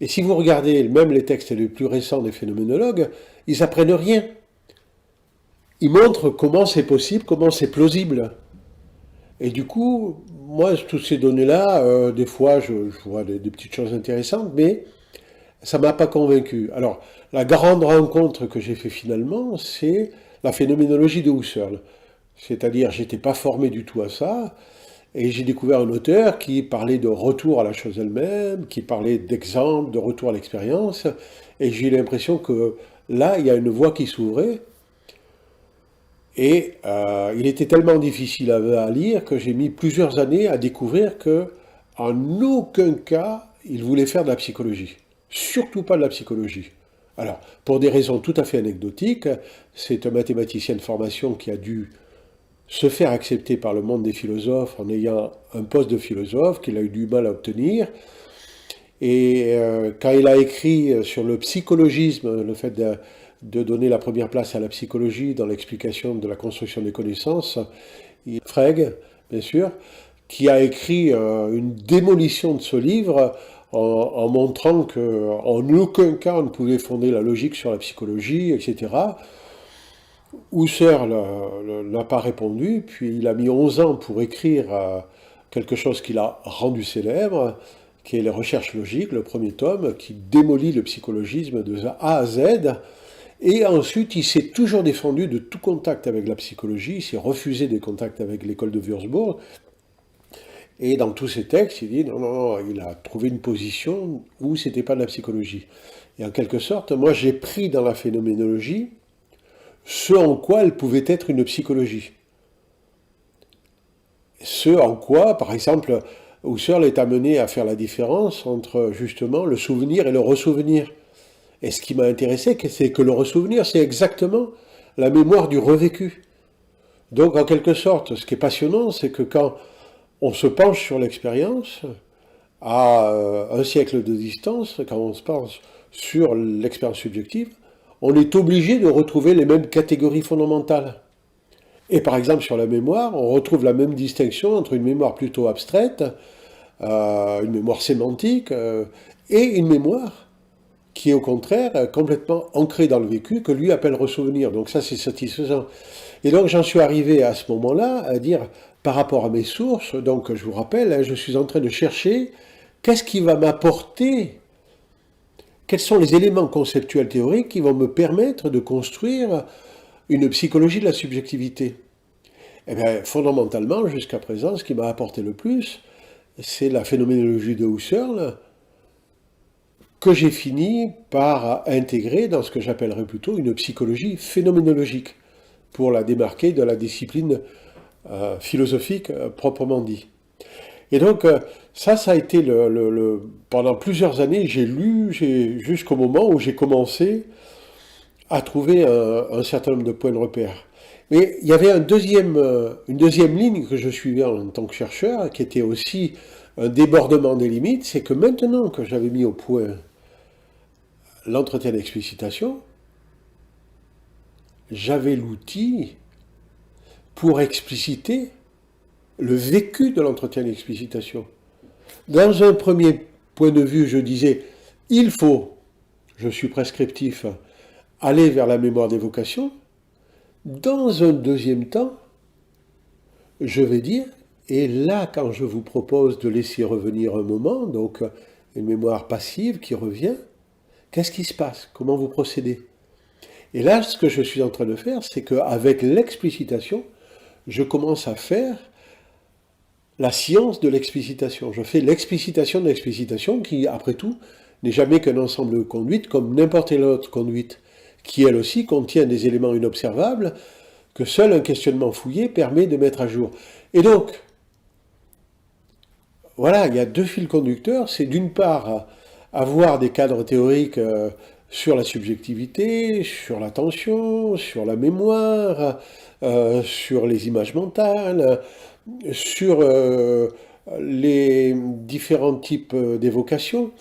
Et si vous regardez même les textes les plus récents des phénoménologues, ils apprennent rien. Ils montrent comment c'est possible, comment c'est plausible. Et du coup, moi, toutes ces données-là, des fois, je vois des petites choses intéressantes, mais ça ne m'a pas convaincu. Alors, la grande rencontre que j'ai fait finalement, c'est la phénoménologie de Husserl. C'est-à-dire, j'étais pas formé du tout à ça, et j'ai découvert un auteur qui parlait de retour à la chose elle-même, qui parlait d'exemple, de retour à l'expérience, et j'ai eu l'impression que là, il y a une voie qui s'ouvrait, et il était tellement difficile à lire que j'ai mis plusieurs années à découvrir que, en aucun cas, il voulait faire de la psychologie. Surtout pas de la psychologie. Alors, pour des raisons tout à fait anecdotiques, c'est un mathématicien de formation qui a dû se faire accepter par le monde des philosophes en ayant un poste de philosophe qu'il a eu du mal à obtenir. Et quand il a écrit sur le psychologisme, le fait de donner la première place à la psychologie dans l'explication de la construction des connaissances, Frege, bien sûr, qui a écrit une démolition de ce livre en montrant qu'en aucun cas on ne pouvait fonder la logique sur la psychologie, etc. Husserl n'a pas répondu, puis il a mis 11 ans pour écrire quelque chose qu'il a rendu célèbre, qui est les recherches logiques, le premier tome, qui démolit le psychologisme de A à Z. Et ensuite, il s'est toujours défendu de tout contact avec la psychologie, il s'est refusé des contacts avec l'école de Würzburg. Et dans tous ses textes, il dit non, non, non, il a trouvé une position où c'était pas de la psychologie. Et en quelque sorte, moi j'ai pris dans la phénoménologie ce en quoi elle pouvait être une psychologie. Ce en quoi, par exemple, Husserl est amené à faire la différence entre justement le souvenir et le ressouvenir. Et ce qui m'a intéressé, c'est que le ressouvenir, c'est exactement la mémoire du revécu. Donc, en quelque sorte, ce qui est passionnant, c'est que quand on se penche sur l'expérience, à un siècle de distance, quand on se penche sur l'expérience subjective, on est obligé de retrouver les mêmes catégories fondamentales. Et par exemple, sur la mémoire, on retrouve la même distinction entre une mémoire plutôt abstraite, une mémoire sémantique, et une mémoire qui est au contraire complètement ancrée dans le vécu, que lui appelle ressouvenir. Donc ça, c'est satisfaisant. Et donc j'en suis arrivé à ce moment-là à dire, par rapport à mes sources, donc je vous rappelle, je suis en train de chercher qu'est-ce qui va m'apporter, quels sont les éléments conceptuels théoriques qui vont me permettre de construire une psychologie de la subjectivité. Eh bien, fondamentalement, jusqu'à présent, ce qui m'a apporté le plus, c'est la phénoménologie de Husserl, que j'ai fini par intégrer dans ce que j'appellerais plutôt une psychologie phénoménologique, pour la démarquer de la discipline philosophique proprement dit. Et donc, ça a été pendant plusieurs années, j'ai lu jusqu'au moment où j'ai commencé à trouver un certain nombre de points de repère. Mais il y avait une deuxième ligne que je suivais en tant que chercheur, qui était aussi un débordement des limites, c'est que maintenant que j'avais mis au point l'entretien d'explicitation, j'avais l'outil pour expliciter le vécu de l'entretien d'explicitation. Dans un premier point de vue, je disais, il faut, je suis prescriptif, aller vers la mémoire d'évocation. Dans un deuxième temps, je vais dire, et là, quand je vous propose de laisser revenir un moment, donc une mémoire passive qui revient, qu'est-ce qui se passe? Comment vous procédez? Et là, ce que je suis en train de faire, c'est qu'avec l'explicitation, je commence à faire la science de l'explicitation. Je fais l'explicitation de l'explicitation qui, après tout, n'est jamais qu'un ensemble de conduites comme n'importe quelle autre conduite, qui elle aussi contient des éléments inobservables que seul un questionnement fouillé permet de mettre à jour. Et donc, voilà, il y a deux fils conducteurs. C'est d'une part avoir des cadres théoriques sur la subjectivité, sur l'attention, sur la mémoire, sur les images mentales, sur les différents types d'évocation.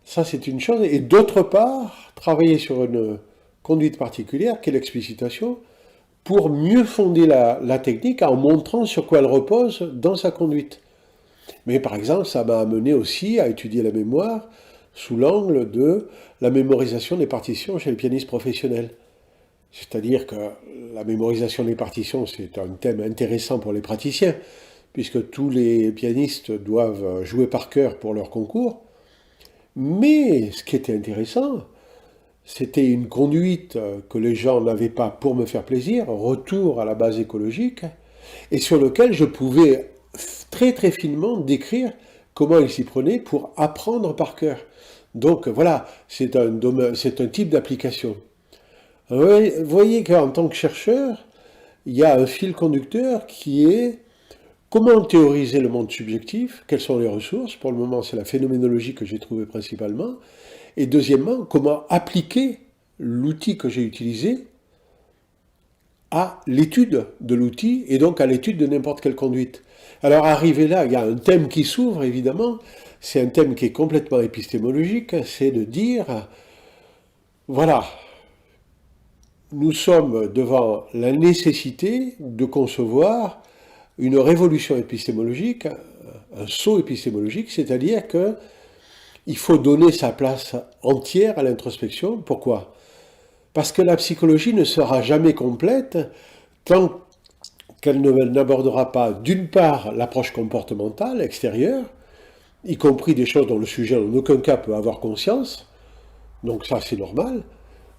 Ça, c'est une chose. Et d'autre part, travailler sur une conduite particulière, qui est l'explicitation, pour mieux fonder la technique en montrant sur quoi elle repose dans sa conduite. Mais par exemple, ça m'a amené aussi à étudier la mémoire sous l'angle de la mémorisation des partitions chez les pianistes professionnels. C'est-à-dire que la mémorisation des partitions, c'est un thème intéressant pour les praticiens, puisque tous les pianistes doivent jouer par cœur pour leur concours. Mais ce qui était intéressant, c'était une conduite que les gens n'avaient pas pour me faire plaisir, retour à la base écologique, et sur lequel je pouvais très très finement décrire comment ils s'y prenaient pour apprendre par cœur. Donc voilà, c'est un type d'application. Vous voyez qu'en tant que chercheur, il y a un fil conducteur qui est comment théoriser le monde subjectif, quelles sont les ressources, pour le moment c'est la phénoménologie que j'ai trouvée principalement, et deuxièmement, comment appliquer l'outil que j'ai utilisé à l'étude de l'outil et donc à l'étude de n'importe quelle conduite. Alors arrivé là, il y a un thème qui s'ouvre évidemment, c'est un thème qui est complètement épistémologique, c'est de dire, voilà, nous sommes devant la nécessité de concevoir une révolution épistémologique, un saut épistémologique, c'est-à-dire qu'il faut donner sa place entière à l'introspection. Pourquoi? Parce que la psychologie ne sera jamais complète tant qu'elle n'abordera pas, d'une part, l'approche comportementale extérieure, y compris des choses dont le sujet en aucun cas peut avoir conscience, donc ça c'est normal,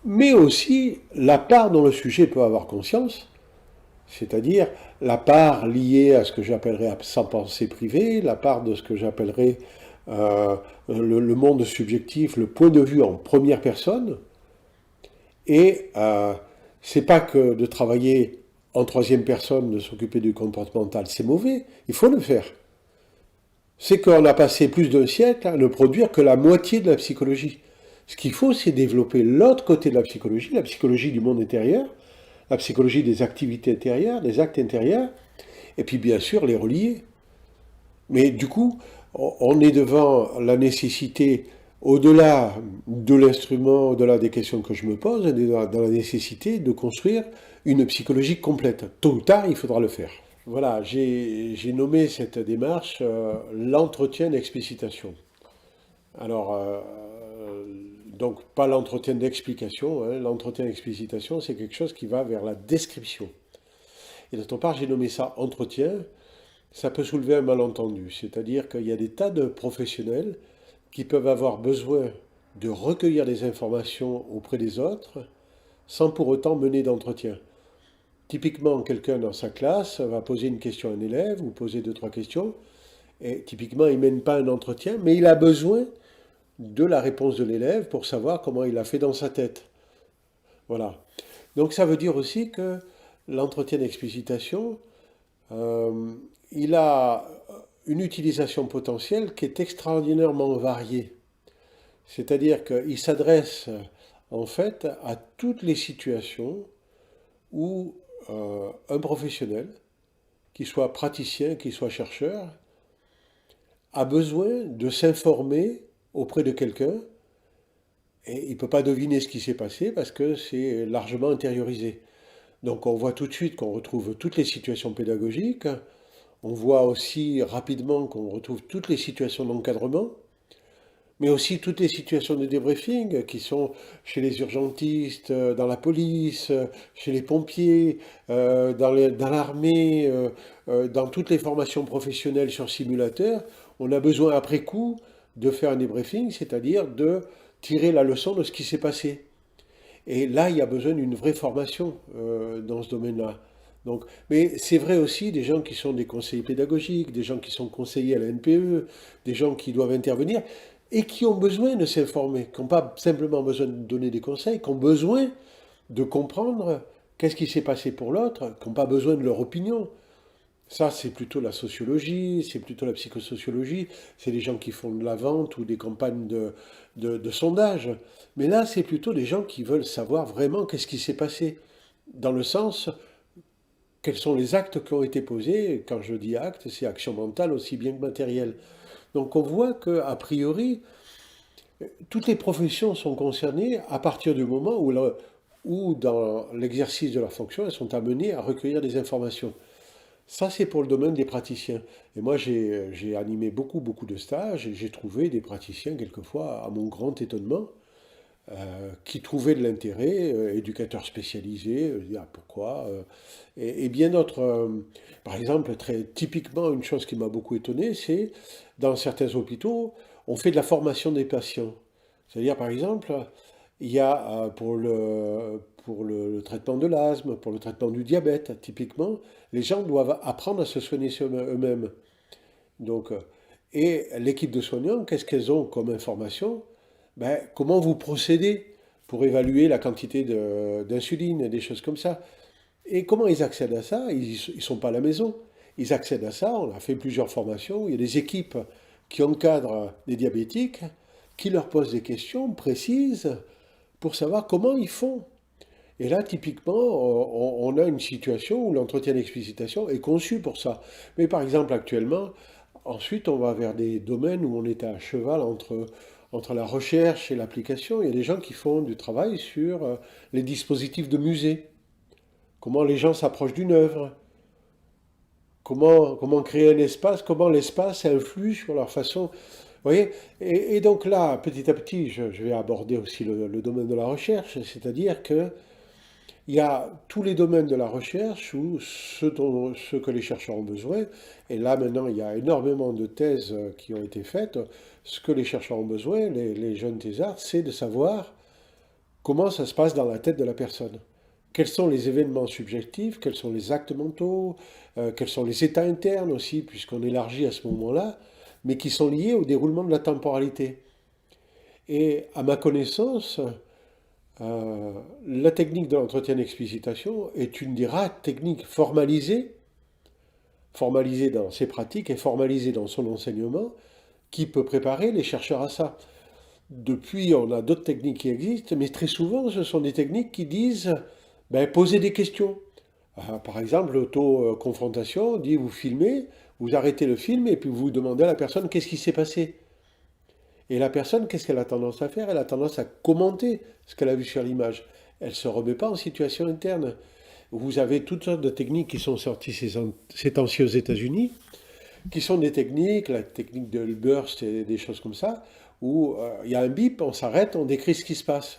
mais aussi la part dont le sujet peut avoir conscience, c'est-à-dire la part liée à ce que j'appellerais sa pensée privée, la part de ce que j'appellerais le monde subjectif, le point de vue en première personne, et c'est pas que de travailler en troisième personne, de s'occuper du comportemental, c'est mauvais, il faut le faire. C'est qu'on a passé plus d'un siècle à ne produire que la moitié de la psychologie. Ce qu'il faut, c'est développer l'autre côté de la psychologie du monde intérieur, la psychologie des activités intérieures, des actes intérieurs, et puis bien sûr les relier. Mais du coup, on est devant la nécessité, au-delà de l'instrument, au-delà des questions que je me pose, on est dans la nécessité de construire une psychologie complète. Tôt ou tard, il faudra le faire. Voilà, j'ai nommé cette démarche l'entretien d'explicitation. Alors, donc pas l'entretien d'explication, hein. L'entretien d'explicitation, c'est quelque chose qui va vers la description. Et d'autre part, j'ai nommé ça entretien, ça peut soulever un malentendu, c'est-à-dire qu'il y a des tas de professionnels qui peuvent avoir besoin de recueillir des informations auprès des autres sans pour autant mener d'entretien. Typiquement, quelqu'un dans sa classe va poser une question à un élève ou poser deux, trois questions, et typiquement, il ne mène pas un entretien, mais il a besoin de la réponse de l'élève pour savoir comment il a fait dans sa tête. Voilà. Donc ça veut dire aussi que l'entretien d'explicitation, il a une utilisation potentielle qui est extraordinairement variée. C'est-à-dire qu'il s'adresse en fait à toutes les situations où un professionnel, qu'il soit praticien, qu'il soit chercheur, a besoin de s'informer auprès de quelqu'un et il ne peut pas deviner ce qui s'est passé parce que c'est largement intériorisé. Donc on voit tout de suite qu'on retrouve toutes les situations pédagogiques, on voit aussi rapidement qu'on retrouve toutes les situations d'encadrement, mais aussi toutes les situations de débriefing qui sont chez les urgentistes, dans la police, chez les pompiers, dans l'armée, dans toutes les formations professionnelles sur simulateur. On a besoin après coup de faire un débriefing, c'est-à-dire de tirer la leçon de ce qui s'est passé. Et là, il y a besoin d'une vraie formation dans ce domaine-là. Donc, mais c'est vrai aussi des gens qui sont des conseillers pédagogiques, des gens qui sont conseillers à la NPE, des gens qui doivent intervenir et qui ont besoin de s'informer, qui n'ont pas simplement besoin de donner des conseils, qui ont besoin de comprendre qu'est-ce qui s'est passé pour l'autre, qui n'ont pas besoin de leur opinion. Ça, c'est plutôt la sociologie, c'est plutôt la psychosociologie, c'est des gens qui font de la vente ou des campagnes de sondage. Mais là, c'est plutôt des gens qui veulent savoir vraiment qu'est-ce qui s'est passé, dans le sens, quels sont les actes qui ont été posés. Quand je dis actes, c'est action mentale aussi bien que matérielle. Donc on voit qu'a priori, toutes les professions sont concernées à partir du moment où dans l'exercice de leur fonction, elles sont amenées à recueillir des informations. Ça, c'est pour le domaine des praticiens. Et moi, j'ai animé beaucoup de stages et j'ai trouvé des praticiens, quelquefois, à mon grand étonnement, qui trouvaient de l'intérêt, éducateurs spécialisés, ah, pourquoi et bien d'autres. Par exemple, très typiquement, une chose qui m'a beaucoup étonné, c'est dans certains hôpitaux, on fait de la formation des patients. C'est-à-dire, par exemple, il y a pour le traitement de l'asthme, pour le traitement du diabète, typiquement, les gens doivent apprendre à se soigner eux-mêmes. Donc, et l'équipe de soignants, qu'est-ce qu'elles ont comme information? Ben, comment vous procédez pour évaluer la quantité d'insuline, des choses comme ça. Et comment ils accèdent à ça? Ils ne sont pas à la maison. Ils accèdent à ça, on a fait plusieurs formations, il y a des équipes qui encadrent les diabétiques, qui leur posent des questions précises pour savoir comment ils font. Et là, typiquement, on a une situation où l'entretien d'explicitation est conçu pour ça. Mais par exemple, actuellement, ensuite, on va vers des domaines où on est à cheval entre la recherche et l'application. Il y a des gens qui font du travail sur les dispositifs de musée. Comment les gens s'approchent d'une œuvre. Comment créer un espace. Comment l'espace influe sur leur façon. Vous voyez? Et donc là, petit à petit, je vais aborder aussi le domaine de la recherche. C'est-à-dire que il y a tous les domaines de la recherche où ce que les chercheurs ont besoin, et là maintenant il y a énormément de thèses qui ont été faites, ce que les chercheurs ont besoin, les jeunes thésards, c'est de savoir comment ça se passe dans la tête de la personne. Quels sont les événements subjectifs, quels sont les actes mentaux, quels sont les états internes aussi, puisqu'on élargit à ce moment-là, mais qui sont liés au déroulement de la temporalité. Et à ma connaissance, euh, la technique de l'entretien d'explicitation est une des rares techniques formalisées dans ses pratiques et formalisées dans son enseignement, qui peut préparer les chercheurs à ça. Depuis, on a d'autres techniques qui existent, mais très souvent, ce sont des techniques qui disent ben, poser des questions. Par exemple, l'auto-confrontation dit vous filmez, vous arrêtez le film et puis vous demandez à la personne qu'est-ce qui s'est passé. Et la personne, qu'est-ce qu'elle a tendance à faire? Elle a tendance à commenter ce qu'elle a vu sur l'image. Elle ne se remet pas en situation interne. Vous avez toutes sortes de techniques qui sont sorties ces temps-ci aux États-Unis, qui sont des techniques, la technique de burst et des choses comme ça, où il y a un bip, on s'arrête, on décrit ce qui se passe.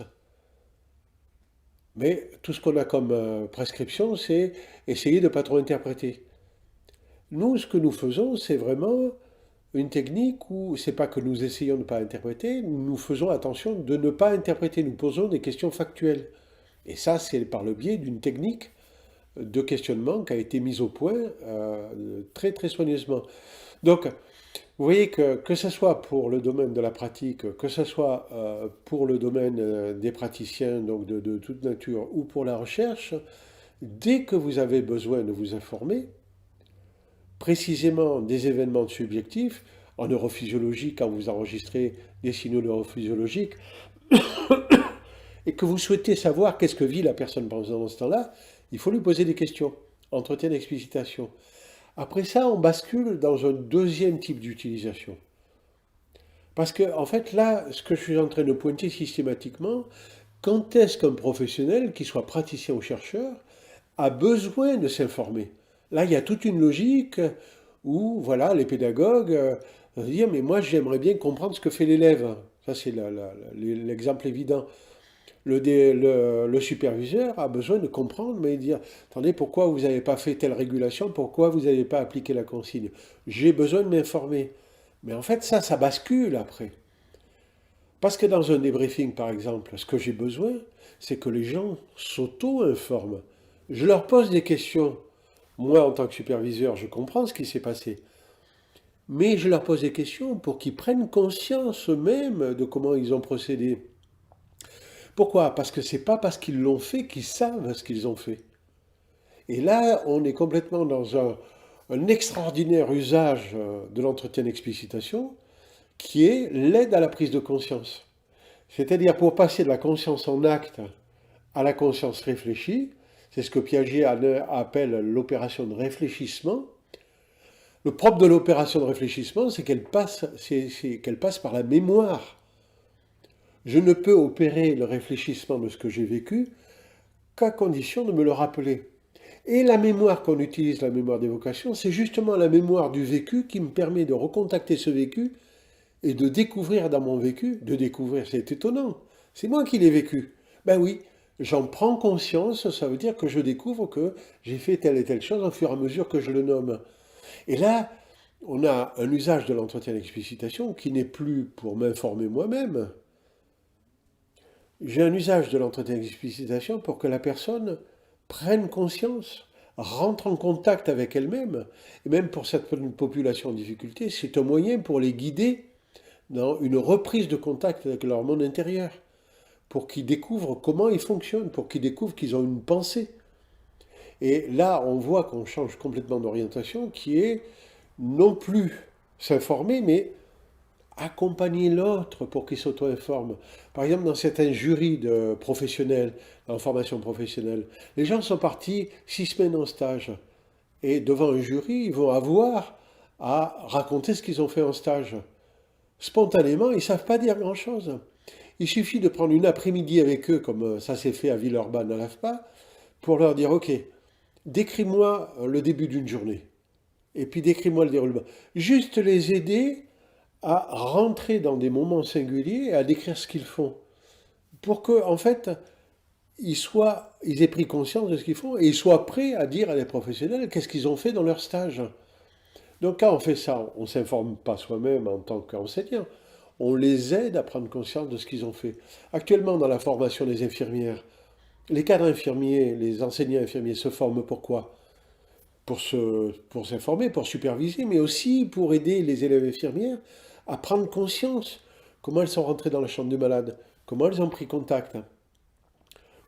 Mais tout ce qu'on a comme prescription, c'est essayer de ne pas trop interpréter. Nous, ce que nous faisons, c'est vraiment une technique où c'est pas que nous essayons de ne pas interpréter, nous faisons attention de ne pas interpréter, nous posons des questions factuelles. Et ça, c'est par le biais d'une technique de questionnement qui a été mise au point très très soigneusement. Donc, vous voyez que ce soit pour le domaine de la pratique, que ce soit pour le domaine des praticiens, donc de toute nature, ou pour la recherche, dès que vous avez besoin de vous informer, précisément des événements subjectifs, en neurophysiologie, quand vous enregistrez des signaux neurophysiologiques, et que vous souhaitez savoir qu'est-ce que vit la personne pendant ce temps-là, il faut lui poser des questions. Entretien d'explicitation. Après ça, on bascule dans un deuxième type d'utilisation. Parce que, en fait, là, ce que je suis en train de pointer systématiquement, quand est-ce qu'un professionnel, qu'il soit praticien ou chercheur, a besoin de s'informer. Là, il y a toute une logique où, voilà, les pédagogues vont dire, mais moi, j'aimerais bien comprendre ce que fait l'élève. Ça, c'est l'exemple évident. Le superviseur a besoin de comprendre, mais dire, attendez, pourquoi vous n'avez pas fait telle régulation, pourquoi vous n'avez pas appliqué la consigne? J'ai besoin de m'informer. Mais en fait, ça bascule après. Parce que dans un débriefing, par exemple, ce que j'ai besoin, c'est que les gens s'auto-informent. Je leur pose des questions. Moi, en tant que superviseur, je comprends ce qui s'est passé. Mais je leur pose des questions pour qu'ils prennent conscience eux-mêmes de comment ils ont procédé. Pourquoi? Parce que c'est pas parce qu'ils l'ont fait qu'ils savent ce qu'ils ont fait. Et là, on est complètement dans un extraordinaire usage de l'entretien d'explicitation qui est l'aide à la prise de conscience. C'est-à-dire pour passer de la conscience en acte à la conscience réfléchie, c'est ce que Piaget appelle l'opération de réfléchissement. Le propre de l'opération de réfléchissement, c'est qu'elle passe par la mémoire. Je ne peux opérer le réfléchissement de ce que j'ai vécu qu'à condition de me le rappeler. Et la mémoire qu'on utilise, la mémoire d'évocation, c'est justement la mémoire du vécu qui me permet de recontacter ce vécu et de découvrir dans mon vécu, de découvrir, c'est étonnant, c'est moi qui l'ai vécu. Ben oui, j'en prends conscience, ça veut dire que je découvre que j'ai fait telle et telle chose au fur et à mesure que je le nomme. Et là, on a un usage de l'entretien d'explicitation qui n'est plus pour m'informer moi-même. J'ai un usage de l'entretien d'explicitation pour que la personne prenne conscience, rentre en contact avec elle-même. Et même pour cette population en difficulté, c'est un moyen pour les guider dans une reprise de contact avec leur monde intérieur, pour qu'ils découvrent comment ils fonctionnent, pour qu'ils découvrent qu'ils ont une pensée. Et là, on voit qu'on change complètement d'orientation, qui est non plus s'informer, mais accompagner l'autre pour qu'il s'auto-informe. Par exemple, dans certains jurys de professionnels, en formation professionnelle, les gens sont partis 6 semaines en stage. Et devant un jury, ils vont avoir à raconter ce qu'ils ont fait en stage. Spontanément, ils ne savent pas dire grand-chose. Il suffit de prendre une après-midi avec eux, comme ça s'est fait à Villeurbanne à l'AFPA, pour leur dire, ok, décris-moi le début d'une journée. Et puis décris-moi le déroulement. Juste les aider à rentrer dans des moments singuliers et à décrire ce qu'ils font. Pour que, en fait, ils aient pris conscience de ce qu'ils font et ils soient prêts à dire à des professionnels qu'est-ce qu'ils ont fait dans leur stage. Donc quand on fait ça, on ne s'informe pas soi-même en tant qu'enseignant. On les aide à prendre conscience de ce qu'ils ont fait. Actuellement, dans la formation des infirmières, les cadres infirmiers, les enseignants infirmiers se forment pourquoi? Pour s'informer, pour superviser, mais aussi pour aider les élèves infirmières à prendre conscience comment elles sont rentrées dans la chambre du malade, comment elles ont pris contact,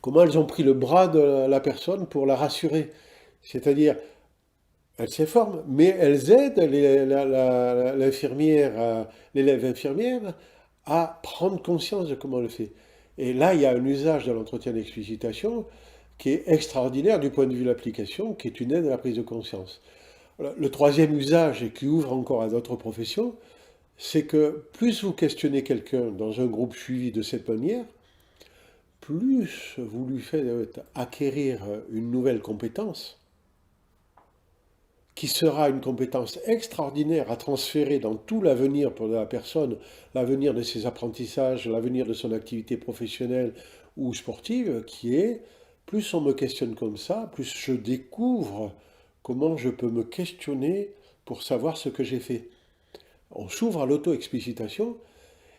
comment elles ont pris le bras de la personne pour la rassurer. C'est-à-dire, elles s'informent, mais elles aident l'infirmière, l'élève infirmière à prendre conscience de comment elle le fait. Et là, il y a un usage de l'entretien d'explicitation qui est extraordinaire du point de vue de l'application, qui est une aide à la prise de conscience. Le troisième usage, et qui ouvre encore à d'autres professions, c'est que plus vous questionnez quelqu'un dans un groupe suivi de cette manière, plus vous lui faites acquérir une nouvelle compétence, qui sera une compétence extraordinaire à transférer dans tout l'avenir pour la personne, l'avenir de ses apprentissages, l'avenir de son activité professionnelle ou sportive, qui est, plus on me questionne comme ça, plus je découvre comment je peux me questionner pour savoir ce que j'ai fait. On s'ouvre à l'auto-explicitation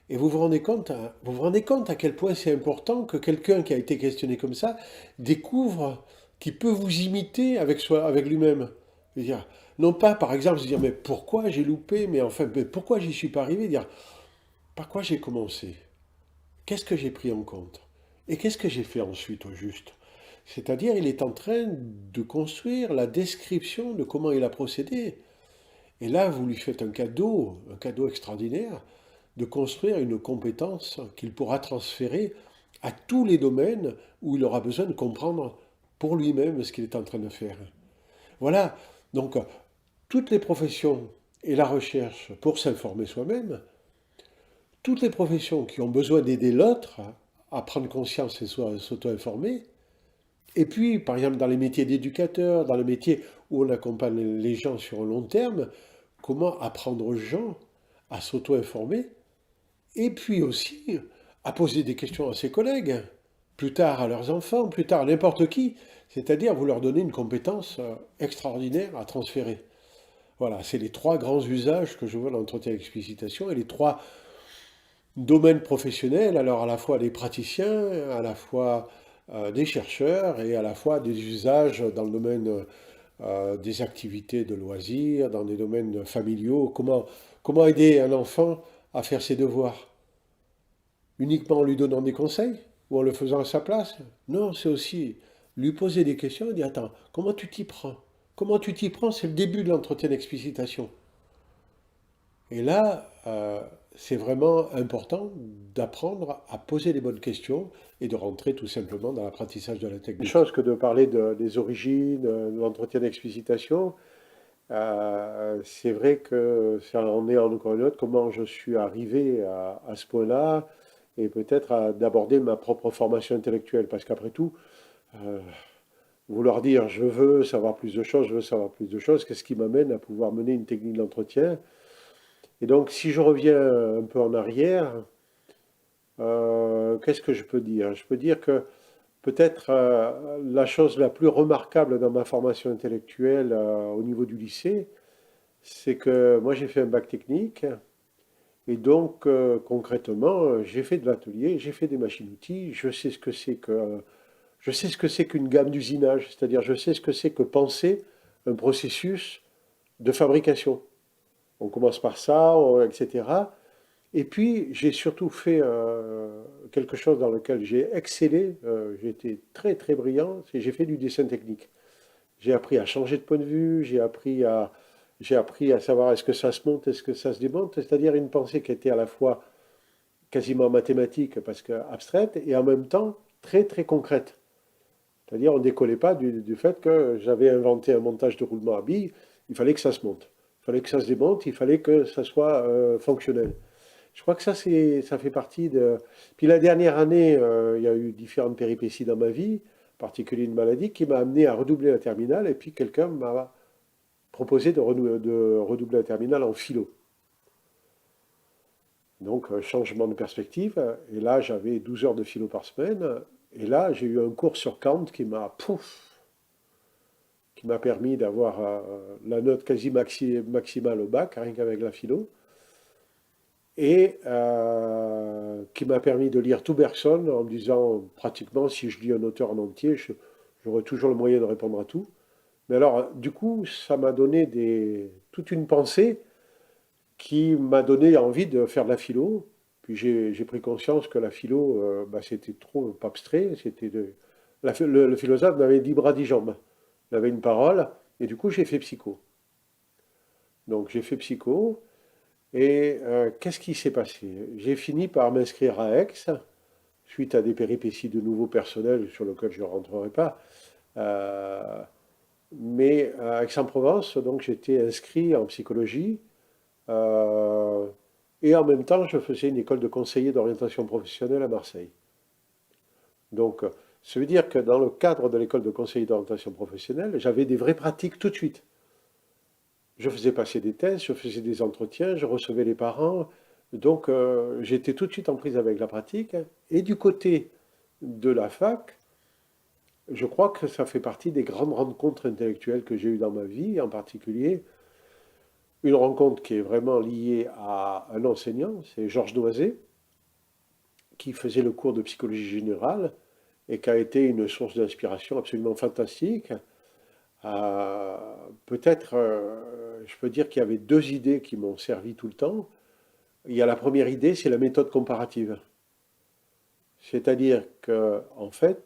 et vous vous rendez compte à quel point c'est important que quelqu'un qui a été questionné comme ça découvre qu'il peut vous imiter avec lui-même. Dire, non pas, par exemple, se dire, mais pourquoi j'ai loupé, mais enfin, mais pourquoi j'y suis pas arrivé, dire, par quoi j'ai commencé, qu'est-ce que j'ai pris en compte, et qu'est-ce que j'ai fait ensuite au juste. C'est-à-dire, il est en train de construire la description de comment il a procédé. Et là, vous lui faites un cadeau extraordinaire, de construire une compétence qu'il pourra transférer à tous les domaines où il aura besoin de comprendre pour lui-même ce qu'il est en train de faire. Voilà, donc toutes les professions et la recherche pour s'informer soi-même, toutes les professions qui ont besoin d'aider l'autre à prendre conscience et s'auto-informer, Et puis, par exemple, dans les métiers d'éducateur, dans les métiers où on accompagne les gens sur un long terme, comment apprendre aux gens à s'auto-informer et puis aussi à poser des questions à ses collègues, plus tard à leurs enfants, plus tard à n'importe qui. C'est-à-dire, vous leur donnez une compétence extraordinaire à transférer. Voilà, c'est les trois grands usages que je vois dans l'entretien d'explicitation et les trois domaines professionnels, alors à la fois des praticiens, à la fois des chercheurs et à la fois des usages dans le domaine des activités de loisirs, dans des domaines familiaux. Comment aider un enfant à faire ses devoirs? Uniquement en lui donnant des conseils ou en le faisant à sa place? Non, c'est aussi lui poser des questions et dire, attends, comment tu t'y prends? Comment tu t'y prends? C'est le début de l'entretien d'explicitation. Et là, c'est vraiment important d'apprendre à poser les bonnes questions et de rentrer tout simplement dans l'apprentissage de la technique. Une chose que de parler des origines, de l'entretien d'explicitation, c'est vrai que ça en est encore une autre, comment je suis arrivé à ce point-là, et peut-être d'aborder ma propre formation intellectuelle, parce qu'après tout, euh, vouloir dire je veux savoir plus de choses, je veux savoir plus de choses, qu'est-ce qui m'amène à pouvoir mener une technique d'entretien? Et donc, si je reviens un peu en arrière, qu'est-ce que je peux dire? Je peux dire que peut-être la chose la plus remarquable dans ma formation intellectuelle au niveau du lycée, c'est que moi j'ai fait un bac technique et donc concrètement j'ai fait de l'atelier, j'ai fait des machines-outils, je sais ce que c'est qu'une gamme d'usinage, c'est-à-dire je sais ce que c'est que penser un processus de fabrication. On commence par ça, etc. Et puis, j'ai surtout fait quelque chose dans lequel j'ai excellé, j'ai été très très brillant, c'est j'ai fait du dessin technique. J'ai appris à changer de point de vue, j'ai appris à savoir est-ce que ça se monte, est-ce que ça se démonte, c'est-à-dire une pensée qui était à la fois quasiment mathématique parce que abstraite et en même temps très très concrète. C'est-à-dire on ne décollait pas du fait que j'avais inventé un montage de roulement à billes, il fallait que ça se monte, il fallait que ça se démonte, il fallait que ça soit fonctionnel. Je crois que ça fait partie de. Puis la dernière année, il y a eu différentes péripéties dans ma vie, en particulier une maladie, qui m'a amené à redoubler la terminale. Et puis quelqu'un m'a proposé de redoubler la terminale en philo. Donc, changement de perspective. Et là, j'avais 12 heures de philo par semaine. Et là, j'ai eu un cours sur Kant qui m'a permis d'avoir la note quasi maximale au bac, rien qu'avec la philo. Et qui m'a permis de lire tout Bergson en me disant pratiquement si je lis un auteur en entier, j'aurai toujours le moyen de répondre à tout. Mais alors, du coup, ça m'a donné toute une pensée qui m'a donné envie de faire de la philo. Puis j'ai pris conscience que la philo, bah, c'était trop abstrait. Le philosophe n'avait 10 bras, 10 jambes. Il avait une parole, et du coup, j'ai fait psycho. Donc, j'ai fait psycho. Et qu'est-ce qui s'est passé? J'ai fini par m'inscrire à Aix, suite à des péripéties de nouveau personnels sur lesquels je ne rentrerai pas. Euh, mais à Aix-en-Provence, donc j'étais inscrit en psychologie. euh, et en même temps, je faisais une école de conseiller d'orientation professionnelle à Marseille. Donc, ça veut dire que dans le cadre de l'école de conseiller d'orientation professionnelle, j'avais des vraies pratiques tout de suite. Je faisais passer des tests, je faisais des entretiens, je recevais les parents. Donc, j'étais tout de suite en prise avec la pratique. Et du côté de la fac, je crois que ça fait partie des grandes rencontres intellectuelles que j'ai eues dans ma vie, en particulier une rencontre qui est vraiment liée à un enseignant, c'est Georges Noiset, qui faisait le cours de psychologie générale et qui a été une source d'inspiration absolument fantastique. Euh, Peut-être, je peux dire qu'il y avait deux idées qui m'ont servi tout le temps. Il y a la première idée, c'est la méthode comparative. C'est-à-dire qu'en fait,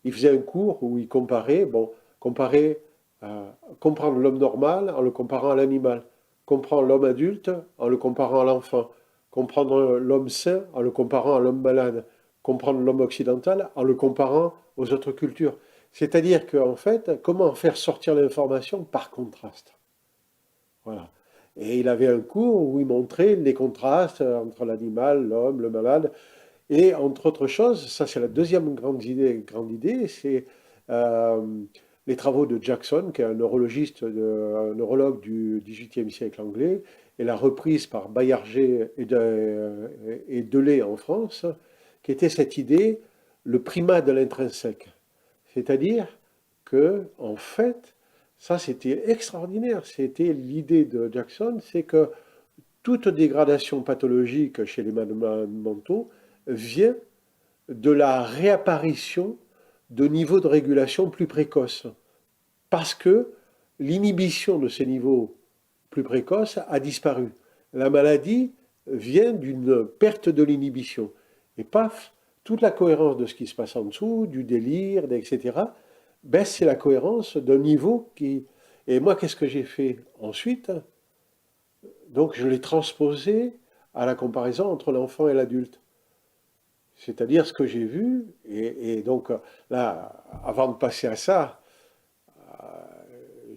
il faisait un cours où il comparait, bon, comparer, comprendre l'homme normal en le comparant à l'animal, comprendre l'homme adulte en le comparant à l'enfant, comprendre l'homme sain en le comparant à l'homme malade, comprendre l'homme occidental en le comparant aux autres cultures. C'est-à-dire qu'en fait, comment faire sortir l'information par contraste. Voilà. Et il avait un cours où il montrait les contrastes entre l'animal, l'homme, le malade. Et entre autres choses, ça c'est la deuxième grande idée, c'est euh, les travaux de Jackson, qui est un neurologiste, un neurologue du XVIIIe siècle anglais, et la reprise par Baillarger et Delay en France, qui était cette idée, le primat de l'intrinsèque. C'est-à-dire que, en fait, ça c'était extraordinaire. C'était l'idée de Jackson, c'est que toute dégradation pathologique chez les malades mentaux vient de la réapparition de niveaux de régulation plus précoces. Parce que l'inhibition de ces niveaux plus précoces a disparu. La maladie vient d'une perte de l'inhibition. Et paf, toute la cohérence de ce qui se passe en dessous, du délire, etc., ben c'est la cohérence d'un niveau qui... Et moi, qu'est-ce que j'ai fait ensuite? Donc, je l'ai transposé à la comparaison entre l'enfant et l'adulte. C'est-à-dire ce que j'ai vu, et donc là, avant de passer à ça,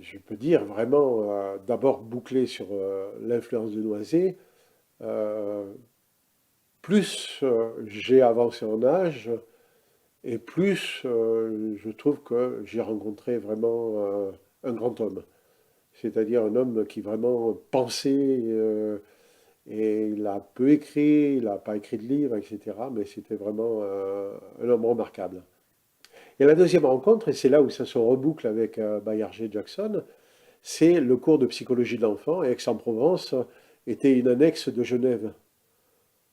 je peux dire vraiment, d'abord boucler sur l'influence de Noisy, euh, plus j'ai avancé en âge, et plus je trouve que j'ai rencontré vraiment un grand homme. C'est-à-dire un homme qui vraiment pensait, et il a peu écrit, il n'a pas écrit de livres, etc. Mais c'était vraiment un homme remarquable. Et la deuxième rencontre, et c'est là où ça se reboucle avec Baillarger Jackson, c'est le cours de psychologie de l'enfant. Et Aix-en-Provence était une annexe de Genève,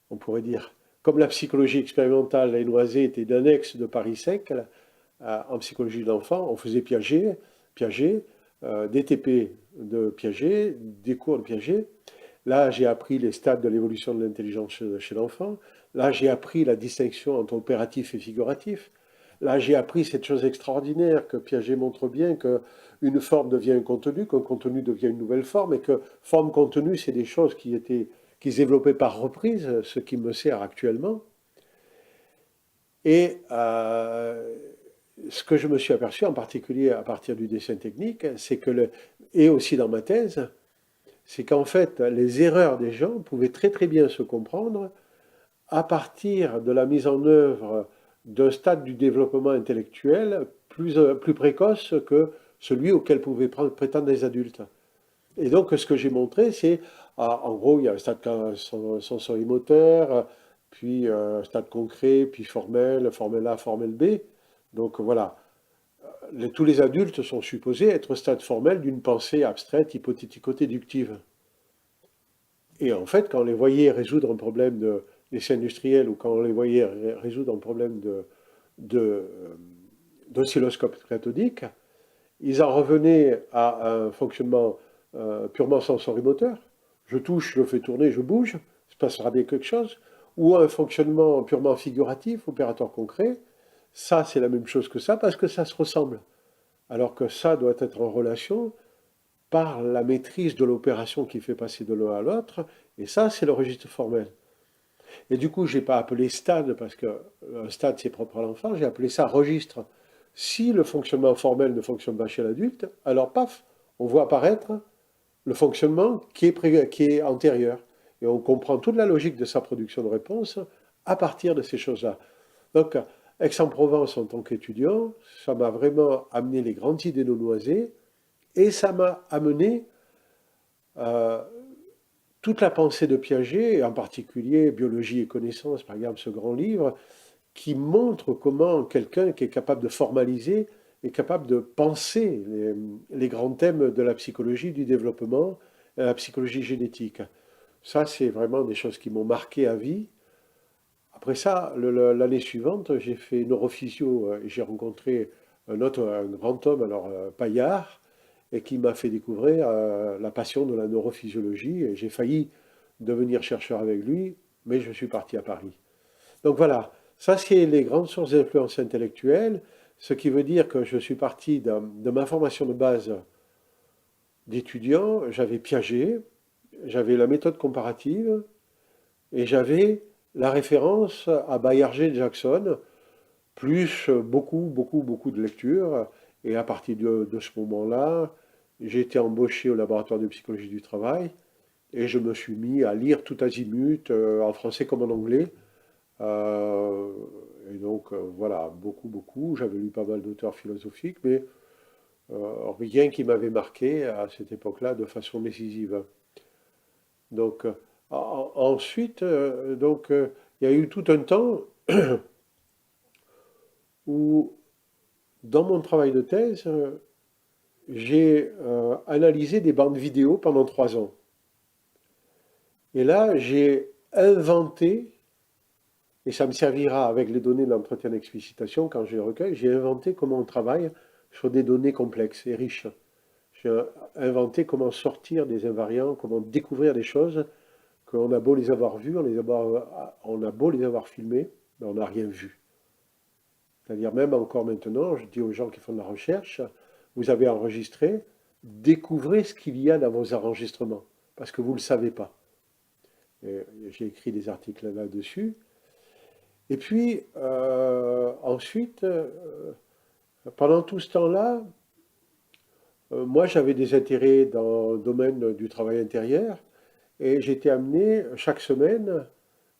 on pourrait dire. Comme la psychologie expérimentale et Noisy était une annexe de Paris 5, en psychologie de l'enfant, on faisait Piaget, des TP de Piaget, des cours de Piaget. Là, j'ai appris les stades de l'évolution de l'intelligence chez l'enfant. Là, j'ai appris la distinction entre opératif et figuratif. Là, j'ai appris cette chose extraordinaire que Piaget montre bien, qu'une forme devient un contenu, qu'un contenu devient une nouvelle forme, et que forme-contenu, c'est des choses qui se développaient par reprise, ce qui me sert actuellement. Et ce que je me suis aperçu, en particulier à partir du dessin technique, c'est que, et aussi dans ma thèse, c'est qu'en fait, les erreurs des gens pouvaient très très bien se comprendre à partir de la mise en œuvre d'un stade du développement intellectuel plus précoce que celui auquel pouvaient prétendre les adultes. Et donc, ce que j'ai montré, c'est, en gros, il y a un stade sensorimoteur, puis un stade concret, puis formel, formel A, formel B. Donc voilà, tous les adultes sont supposés être au stade formel d'une pensée abstraite, hypothético-déductive. Et en fait, quand on les voyait résoudre un problème d'essai industriel ou quand on les voyait résoudre un problème de, d'oscilloscope cathodique, ils en revenaient à un fonctionnement purement sensorimoteur. Je touche, je fais tourner, je bouge, il se passera bien quelque chose. Ou un fonctionnement purement figuratif, opérateur concret. Ça, c'est la même chose que ça parce que ça se ressemble. Alors que ça doit être en relation par la maîtrise de l'opération qui fait passer de l'un à l'autre, et ça, c'est le registre formel. Et du coup, je n'ai pas appelé stade, parce qu'un stade, c'est propre à l'enfant, j'ai appelé ça registre. Si le fonctionnement formel ne fonctionne pas chez l'adulte, alors paf, on voit apparaître le fonctionnement qui est antérieur. Et on comprend toute la logique de sa production de réponse à partir de ces choses-là. Donc, Aix-en-Provence, en tant qu'étudiant, ça m'a vraiment amené les grandes idées de Noisy, et ça m'a amené euh, toute la pensée de Piaget, et en particulier Biologie et connaissance, par exemple, ce grand livre, qui montre comment quelqu'un qui est capable de formaliser est capable de penser les grands thèmes de la psychologie du développement, la psychologie génétique. Ça, c'est vraiment des choses qui m'ont marqué à vie. Après ça, l'année suivante, j'ai fait neurophysio et j'ai rencontré un grand homme, alors Paillard, et qui m'a fait découvrir la passion de la neurophysiologie. Et j'ai failli devenir chercheur avec lui, mais je suis parti à Paris. Donc voilà, ça c'est les grandes sources d'influence intellectuelle, ce qui veut dire que je suis parti de ma formation de base d'étudiant, j'avais Piaget, j'avais la méthode comparative, et j'avais la référence à Baillarger et Jackson, plus beaucoup de lectures. Et à partir de ce moment-là, j'ai été embauché au laboratoire de psychologie du travail et je me suis mis à lire tout azimut, en français comme en anglais. Euh, Et donc, voilà, beaucoup, beaucoup. J'avais lu pas mal d'auteurs philosophiques, mais rien qui m'avait marqué à cette époque-là de façon décisive. Donc, ensuite, il y a eu tout un temps où, dans mon travail de thèse, j'ai analysé des bandes vidéo pendant 3 ans. Et là, j'ai inventé, et ça me servira avec les données de l'entretien d'explicitation quand je les recueille, j'ai inventé comment on travaille sur des données complexes et riches. J'ai inventé comment sortir des invariants, comment découvrir des choses qu'on a beau les avoir vues, on a beau les avoir filmées, mais on n'a rien vu. C'est-à-dire même encore maintenant, je dis aux gens qui font de la recherche, vous avez enregistré, découvrez ce qu'il y a dans vos enregistrements, parce que vous ne le savez pas. J'ai écrit des articles là-dessus. Et puis, ensuite, pendant tout ce temps-là, moi j'avais des intérêts dans le domaine du travail intérieur, et j'étais amené chaque semaine,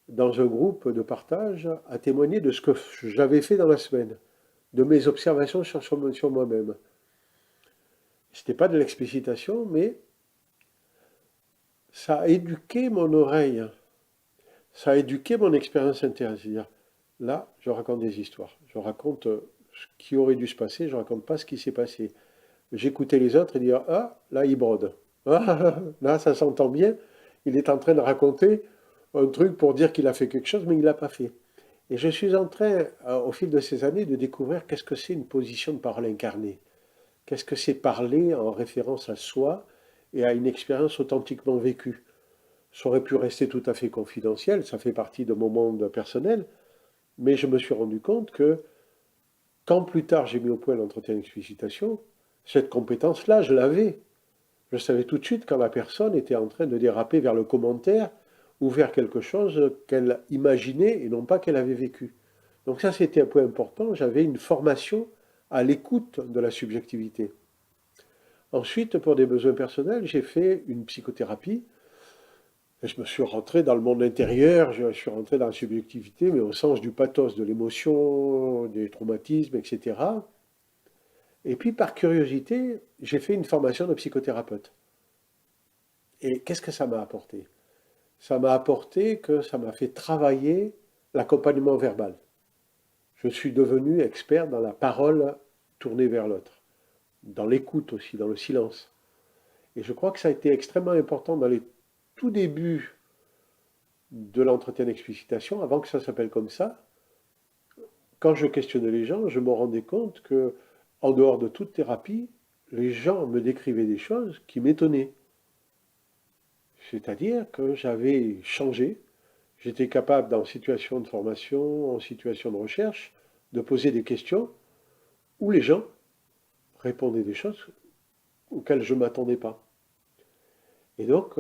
dans un groupe de partage, à témoigner de ce que j'avais fait dans la semaine, de mes observations sur moi-même. Ce n'était pas de l'explicitation, mais ça a éduqué mon oreille, ça a éduqué mon expérience intérieure. C'est-à-dire, là, je raconte des histoires. Je raconte ce qui aurait dû se passer, je ne raconte pas ce qui s'est passé. J'écoutais les autres et dire, ah, là, il brode. Ah, là, ça s'entend bien. Il est en train de raconter un truc pour dire qu'il a fait quelque chose, mais il ne l'a pas fait. Et je suis en train, au fil de ces années, de découvrir qu'est-ce que c'est une position de parole incarnée. Qu'est-ce que c'est parler en référence à soi et à une expérience authentiquement vécue. Ça aurait pu rester tout à fait confidentiel, ça fait partie de mon monde personnel, mais je me suis rendu compte que quand plus tard j'ai mis au point l'entretien d'explicitation, cette compétence-là, je l'avais. Je savais tout de suite quand la personne était en train de déraper vers le commentaire ou vers quelque chose qu'elle imaginait et non pas qu'elle avait vécu. Donc ça, c'était un point important. J'avais une formation à l'écoute de la subjectivité. Ensuite, pour des besoins personnels, j'ai fait une psychothérapie. Et je me suis rentré dans le monde intérieur, je suis rentré dans la subjectivité, mais au sens du pathos, de l'émotion, des traumatismes, etc. Et puis, par curiosité, j'ai fait une formation de psychothérapeute. Et qu'est-ce que ça m'a apporté? Ça m'a apporté que ça m'a fait travailler l'accompagnement verbal. Je suis devenu expert dans la parole tournée vers l'autre, dans l'écoute aussi, dans le silence. Et je crois que ça a été extrêmement important dans les tout débuts de l'entretien d'explicitation, avant que ça s'appelle comme ça. Quand je questionnais les gens, je me rendais compte que, en dehors de toute thérapie, les gens me décrivaient des choses qui m'étonnaient. C'est-à-dire que j'avais changé, j'étais capable, dans situation de formation, en situation de recherche, de poser des questions où les gens répondaient des choses auxquelles je ne m'attendais pas. Et donc,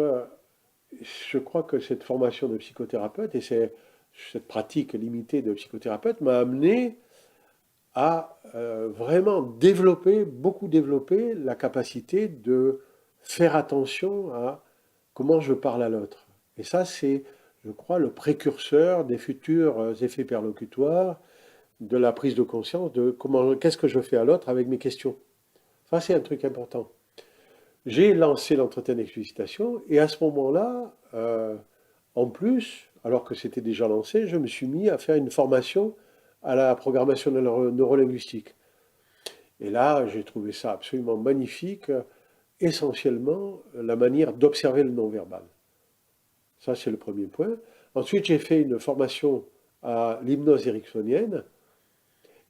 je crois que cette formation de psychothérapeute et cette pratique limitée de psychothérapeute m'a amené à vraiment développer, beaucoup développer la capacité de faire attention à comment je parle à l'autre. Et ça, c'est, je crois, le précurseur des futurs effets perlocutoires, de la prise de conscience de comment, qu'est-ce que je fais à l'autre avec mes questions. Ça, c'est un truc important. J'ai lancé l'entretien d'explicitation et à ce moment-là, en plus, alors que c'était déjà lancé, je me suis mis à faire une formation à la programmation neurolinguistique. Et là, j'ai trouvé ça absolument magnifique, essentiellement la manière d'observer le non-verbal. Ça, c'est le premier point. Ensuite, j'ai fait une formation à l'hypnose ericksonienne.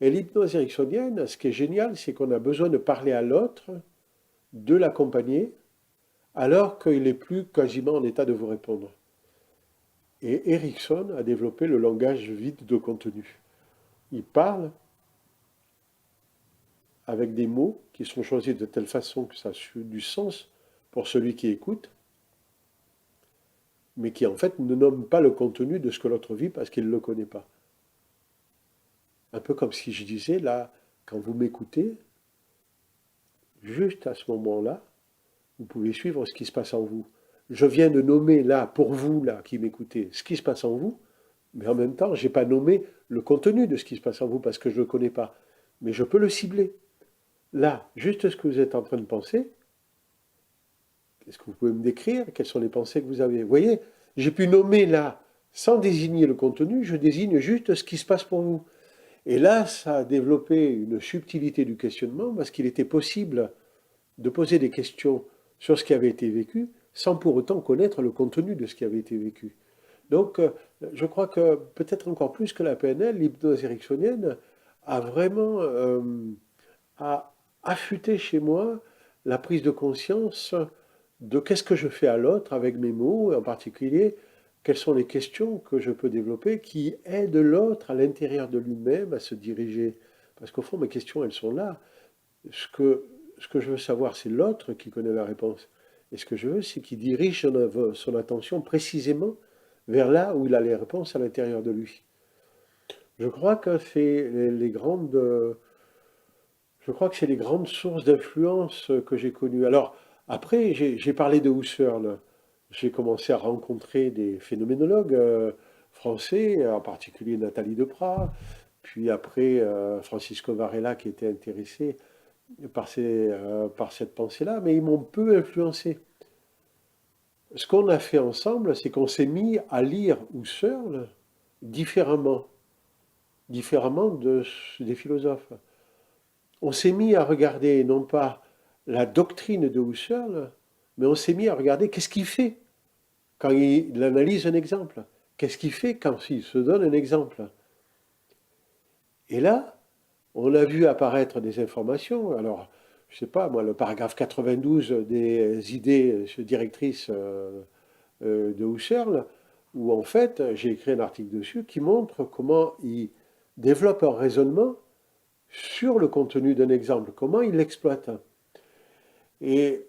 Et l'hypnose ericksonienne, ce qui est génial, c'est qu'on a besoin de parler à l'autre, de l'accompagner, alors qu'il n'est plus quasiment en état de vous répondre. Et Erickson a développé le langage vide de contenu. Il parle avec des mots qui sont choisis de telle façon que ça a du sens pour celui qui écoute, mais qui en fait ne nomme pas le contenu de ce que l'autre vit parce qu'il ne le connaît pas. Un peu comme si je disais, là, quand vous m'écoutez, juste à ce moment-là, vous pouvez suivre ce qui se passe en vous. Je viens de nommer là, pour vous, là, qui m'écoutez, ce qui se passe en vous, Mais en même temps, je n'ai pas nommé le contenu de ce qui se passe en vous parce que je ne le connais pas. Mais je peux le cibler. Là, juste ce que vous êtes en train de penser, est-ce que vous pouvez me décrire quelles sont les pensées que vous avez? Vous voyez, j'ai pu nommer là, sans désigner le contenu, je désigne juste ce qui se passe pour vous. Et là, ça a développé une subtilité du questionnement parce qu'il était possible de poser des questions sur ce qui avait été vécu sans pour autant connaître le contenu de ce qui avait été vécu. Donc, je crois que peut-être encore plus que la PNL, l'hypnose ericksonienne a vraiment a affûté chez moi la prise de conscience de qu'est-ce que je fais à l'autre avec mes mots, et en particulier, quelles sont les questions que je peux développer qui aident l'autre à l'intérieur de lui-même à se diriger. Parce qu'au fond, mes questions, elles sont là. Ce que, ce que je veux savoir, c'est l'autre qui connaît la réponse. Et ce que je veux, c'est qu'il dirige son attention précisément vers là où il a les réponses à l'intérieur de lui. Je crois que c'est les grandes, je crois que c'est les grandes sources d'influence que j'ai connues. Alors, après, j'ai parlé de Husserl. J'ai commencé à rencontrer des phénoménologues français, en particulier Nathalie Deprat, puis après Francisco Varela qui était intéressé par cette pensée-là, mais ils m'ont peu influencé. Ce qu'on a fait ensemble, c'est qu'on s'est mis à lire Husserl différemment, différemment des philosophes. On s'est mis à regarder non pas la doctrine de Husserl, mais on s'est mis à regarder qu'est-ce qu'il fait quand il analyse un exemple. Qu'est-ce qu'il fait quand il se donne un exemple. Et là, on a vu apparaître des informations. Alors, je ne sais pas, moi, le paragraphe 92 des idées directrices de Husserl, où en fait, j'ai écrit un article dessus qui montre comment il développe un raisonnement sur le contenu d'un exemple, comment il l'exploite. Et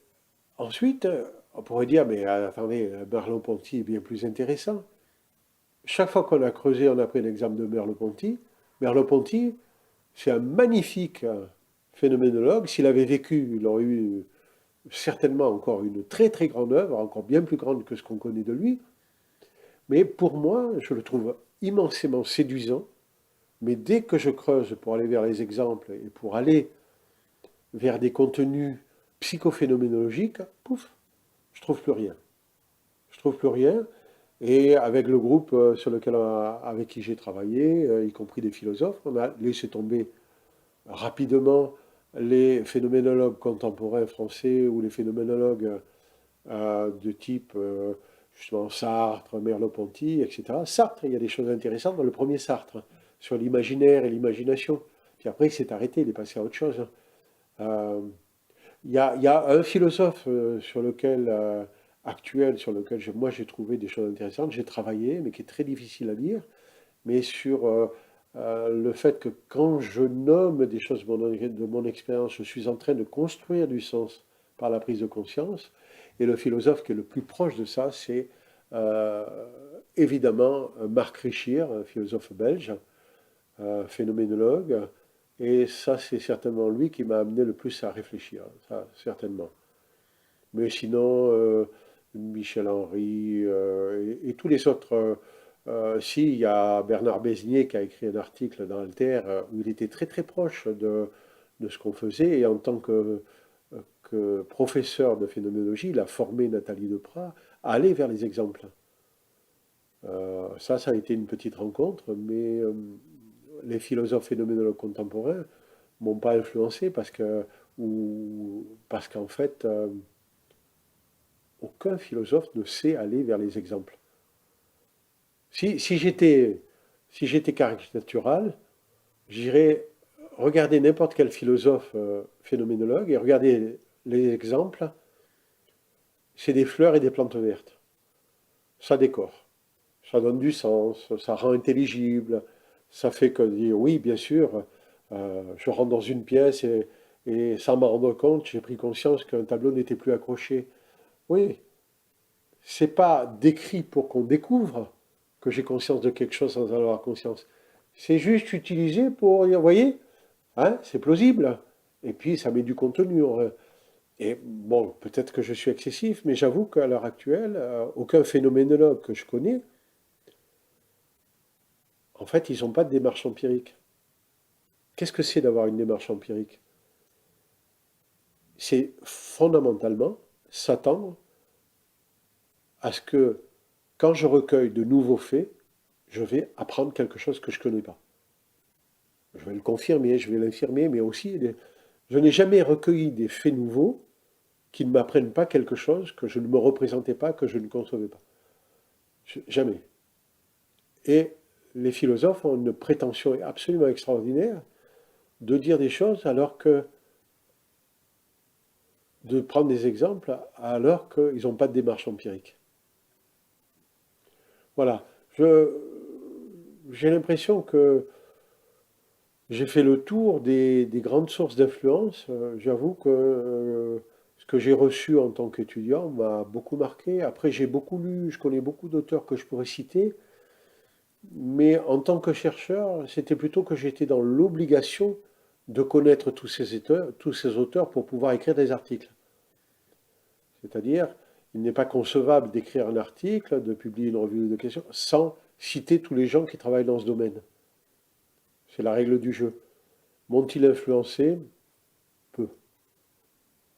ensuite, on pourrait dire, mais attendez, Merleau-Ponty est bien plus intéressant. Chaque fois qu'on a creusé, on a pris l'exemple de Merleau-Ponty. Merleau-Ponty, c'est un magnifique phénoménologue. S'il avait vécu, il aurait eu certainement encore une très très grande œuvre, encore bien plus grande que ce qu'on connaît de lui. Mais pour moi, je le trouve immensément séduisant. Mais dès que je creuse pour aller vers les exemples et pour aller vers des contenus psychophénoménologiques, pouf, je trouve plus rien. Je trouve plus rien. Et avec le groupe avec qui j'ai travaillé, y compris des philosophes, on a laissé tomber rapidement les phénoménologues contemporains français ou les phénoménologues de type justement Sartre, Merleau-Ponty, etc. Sartre, il y a des choses intéressantes dans le premier Sartre, sur l'imaginaire et l'imagination. Puis après, il s'est arrêté, il est passé à autre chose. Euh, il y a un philosophe actuel, sur lequel moi j'ai trouvé des choses intéressantes, j'ai travaillé, mais qui est très difficile à lire, mais sur le fait que quand je nomme des choses de mon expérience, je suis en train de construire du sens par la prise de conscience. Et le philosophe qui est le plus proche de ça, c'est euh, évidemment Marc Richir, un philosophe belge, phénoménologue. Et ça, c'est certainement lui qui m'a amené le plus à réfléchir, ça, certainement. Mais sinon, Michel Henry et tous les autres. Si, il y a Bernard Besnier qui a écrit un article dans Alter où il était très très proche de ce qu'on faisait. Et en tant que professeur de phénoménologie, il a formé Nathalie Deprat à aller vers les exemples. Ça a été une petite rencontre, mais les philosophes phénoménologues contemporains m'ont pas influencé parce qu'en fait, aucun philosophe ne sait aller vers les exemples. Si j'étais caricatural, j'irais regarder n'importe quel philosophe phénoménologue et regarder les exemples, c'est des fleurs et des plantes vertes. Ça décore, ça donne du sens, ça rend intelligible, ça fait que dire oui, bien sûr, je rentre dans une pièce et sans m'en rendre compte, j'ai pris conscience qu'un tableau n'était plus accroché. Oui, c'est pas décrit pour qu'on découvre que j'ai conscience de quelque chose sans en avoir conscience. C'est juste utilisé pour dire, vous voyez, hein, c'est plausible. Et puis ça met du contenu. Et bon, peut-être que je suis excessif, mais j'avoue qu'à l'heure actuelle, aucun phénoménologue que je connais en fait, ils n'ont pas de démarche empirique. Qu'est-ce que c'est d'avoir une démarche empirique? C'est fondamentalement s'attendre à ce que quand je recueille de nouveaux faits, je vais apprendre quelque chose que je ne connais pas. Je vais le confirmer, je vais l'infirmer, mais aussi, je n'ai jamais recueilli des faits nouveaux qui ne m'apprennent pas quelque chose que je ne me représentais pas, que je ne concevais pas. Jamais. Et les philosophes ont une prétention absolument extraordinaire de dire des choses alors que, de prendre des exemples alors qu'ils n'ont pas de démarche empirique. Voilà. J'ai l'impression que j'ai fait le tour des grandes sources d'influence. J'avoue que ce que j'ai reçu en tant qu'étudiant m'a beaucoup marqué. Après, j'ai beaucoup lu, je connais beaucoup d'auteurs que je pourrais citer, mais en tant que chercheur, c'était plutôt que j'étais dans l'obligation de connaître tous ces auteurs pour pouvoir écrire des articles. C'est-à-dire, il n'est pas concevable d'écrire un article, de publier une revue de questions, sans citer tous les gens qui travaillent dans ce domaine. C'est la règle du jeu. M'ont-ils influencé? Peu.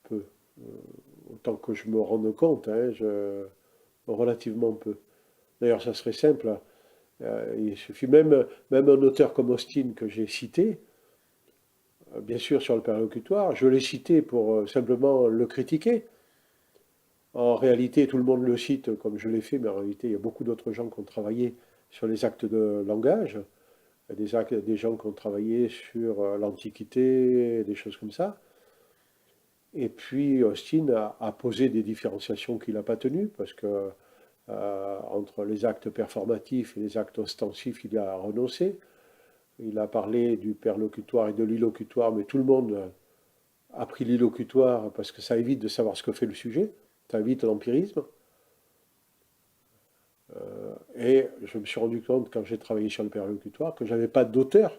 Peu. Autant que je me rende compte, hein, relativement peu. D'ailleurs, ça serait simple. Il suffit même un auteur comme Austin que j'ai cité, bien sûr sur le perlocutoire, je l'ai cité pour simplement le critiquer. En réalité, tout le monde le cite comme je l'ai fait, mais en réalité, il y a beaucoup d'autres gens qui ont travaillé sur les actes de langage, des gens qui ont travaillé sur l'Antiquité, des choses comme ça. Et puis Austin a posé des différenciations qu'il n'a pas tenues, parce que entre les actes performatifs et les actes ostensifs, il a renoncé. Il a parlé du perlocutoire et de l'illocutoire, mais tout le monde a pris l'illocutoire parce que ça évite de savoir ce que fait le sujet, ça évite l'empirisme. Et je me suis rendu compte, quand j'ai travaillé sur le perlocutoire, que je n'avais pas d'auteur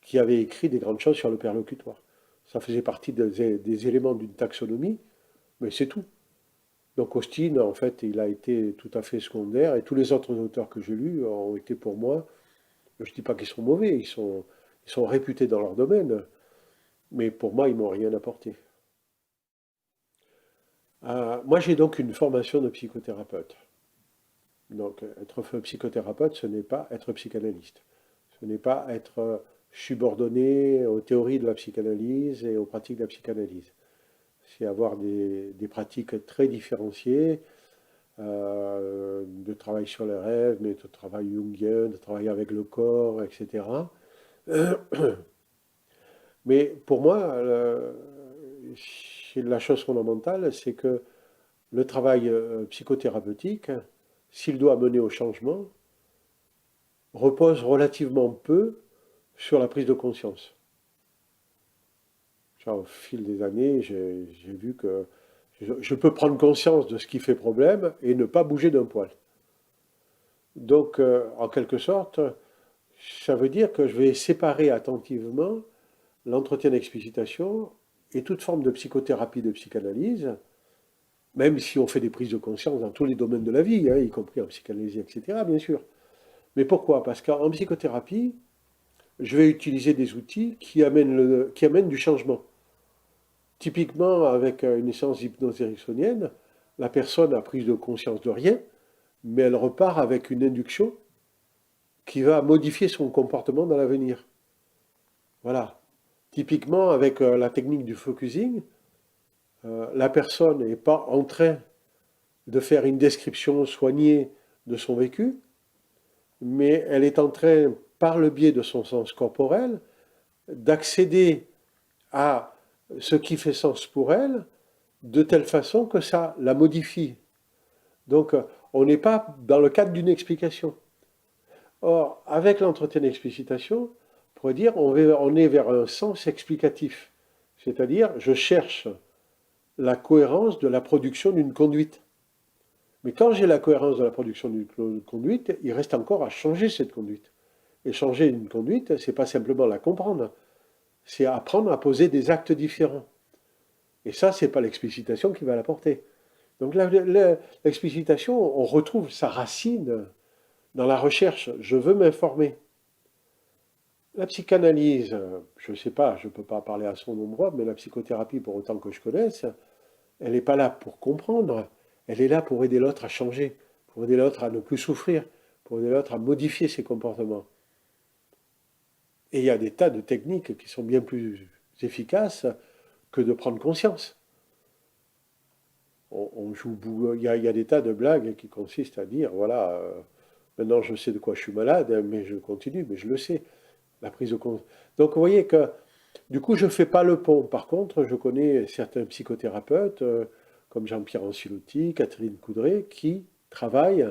qui avait écrit des grandes choses sur le perlocutoire. Ça faisait partie des éléments d'une taxonomie, mais c'est tout. Donc Austin, en fait, il a été tout à fait secondaire, et tous les autres auteurs que j'ai lus ont été pour moi, je ne dis pas qu'ils sont mauvais, ils sont réputés dans leur domaine, mais pour moi, ils ne m'ont rien apporté. Moi, j'ai donc une formation de psychothérapeute. Donc, être psychothérapeute, ce n'est pas être psychanalyste. Ce n'est pas être subordonné aux théories de la psychanalyse et aux pratiques de la psychanalyse. C'est avoir des pratiques très différenciées, de travail sur les rêves, mais de travail jungien, de travail avec le corps, etc. Mais pour moi, la chose fondamentale, c'est que le travail psychothérapeutique, s'il doit mener au changement, repose relativement peu sur la prise de conscience. Genre, au fil des années, j'ai vu que je peux prendre conscience de ce qui fait problème et ne pas bouger d'un poil. Donc, en quelque sorte, ça veut dire que je vais séparer attentivement l'entretien d'explicitation et toute forme de psychothérapie, de psychanalyse, même si on fait des prises de conscience dans tous les domaines de la vie, hein, y compris en psychanalyse, etc., bien sûr. Mais pourquoi? Parce qu'en psychothérapie, je vais utiliser des outils qui amènent du changement. Typiquement, avec une séance d'hypnose ericksonienne, la personne a pris de conscience de rien, mais elle repart avec une induction qui va modifier son comportement dans l'avenir. Voilà. Typiquement, avec la technique du focusing, la personne n'est pas en train de faire une description soignée de son vécu, mais elle est en train, par le biais de son sens corporel, d'accéder à ce qui fait sens pour elle, de telle façon que ça la modifie. Donc, on n'est pas dans le cadre d'une explication. Or, avec l'entretien d'explicitation, on pourrait dire on est vers un sens explicatif. C'est-à-dire, je cherche la cohérence de la production d'une conduite. Mais quand j'ai la cohérence de la production d'une conduite, il reste encore à changer cette conduite. Et changer une conduite, c'est pas simplement la comprendre, c'est apprendre à poser des actes différents. Et ça, c'est pas l'explicitation qui va l'apporter. Donc l'explicitation, on retrouve sa racine Dans la recherche, je veux m'informer. La psychanalyse, je ne sais pas, je ne peux pas parler à son nombre, mais la psychothérapie, pour autant que je connaisse, elle n'est pas là pour comprendre, elle est là pour aider l'autre à changer, pour aider l'autre à ne plus souffrir, pour aider l'autre à modifier ses comportements. Et il y a des tas de techniques qui sont bien plus efficaces que de prendre conscience. On joue, il y a des tas de blagues qui consistent à dire, voilà, maintenant je sais de quoi je suis malade, mais je continue, mais je le sais. La prise de conscience. Donc vous voyez que du coup je ne fais pas le pont. Par contre, je connais certains psychothérapeutes comme Jean-Pierre Ancilotti, Catherine Coudray, qui travaillent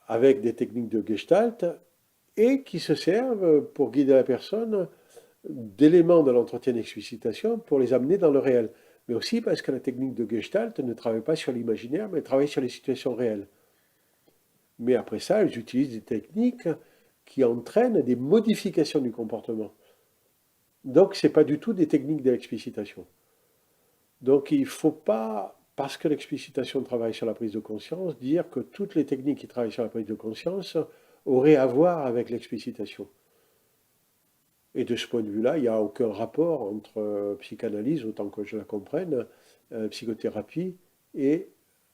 avec des techniques de gestalt et qui se servent pour guider la personne d'éléments de l'entretien d'explicitation pour les amener dans le réel. Mais aussi parce que la technique de gestalt ne travaille pas sur l'imaginaire, mais travaille sur les situations réelles. Mais après ça, ils utilisent des techniques qui entraînent des modifications du comportement. Donc, ce n'est pas du tout des techniques de l'explicitation. Donc, il ne faut pas, parce que l'explicitation travaille sur la prise de conscience, dire que toutes les techniques qui travaillent sur la prise de conscience auraient à voir avec l'explicitation. Et de ce point de vue-là, il n'y a aucun rapport entre psychanalyse, autant que je la comprenne, psychothérapie et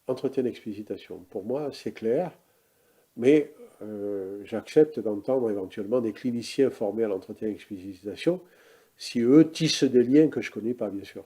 entretien d'explicitation. Pour moi, c'est clair, mais j'accepte d'entendre éventuellement des cliniciens formés à l'entretien d'explicitation, si eux tissent des liens que je ne connais pas, bien sûr.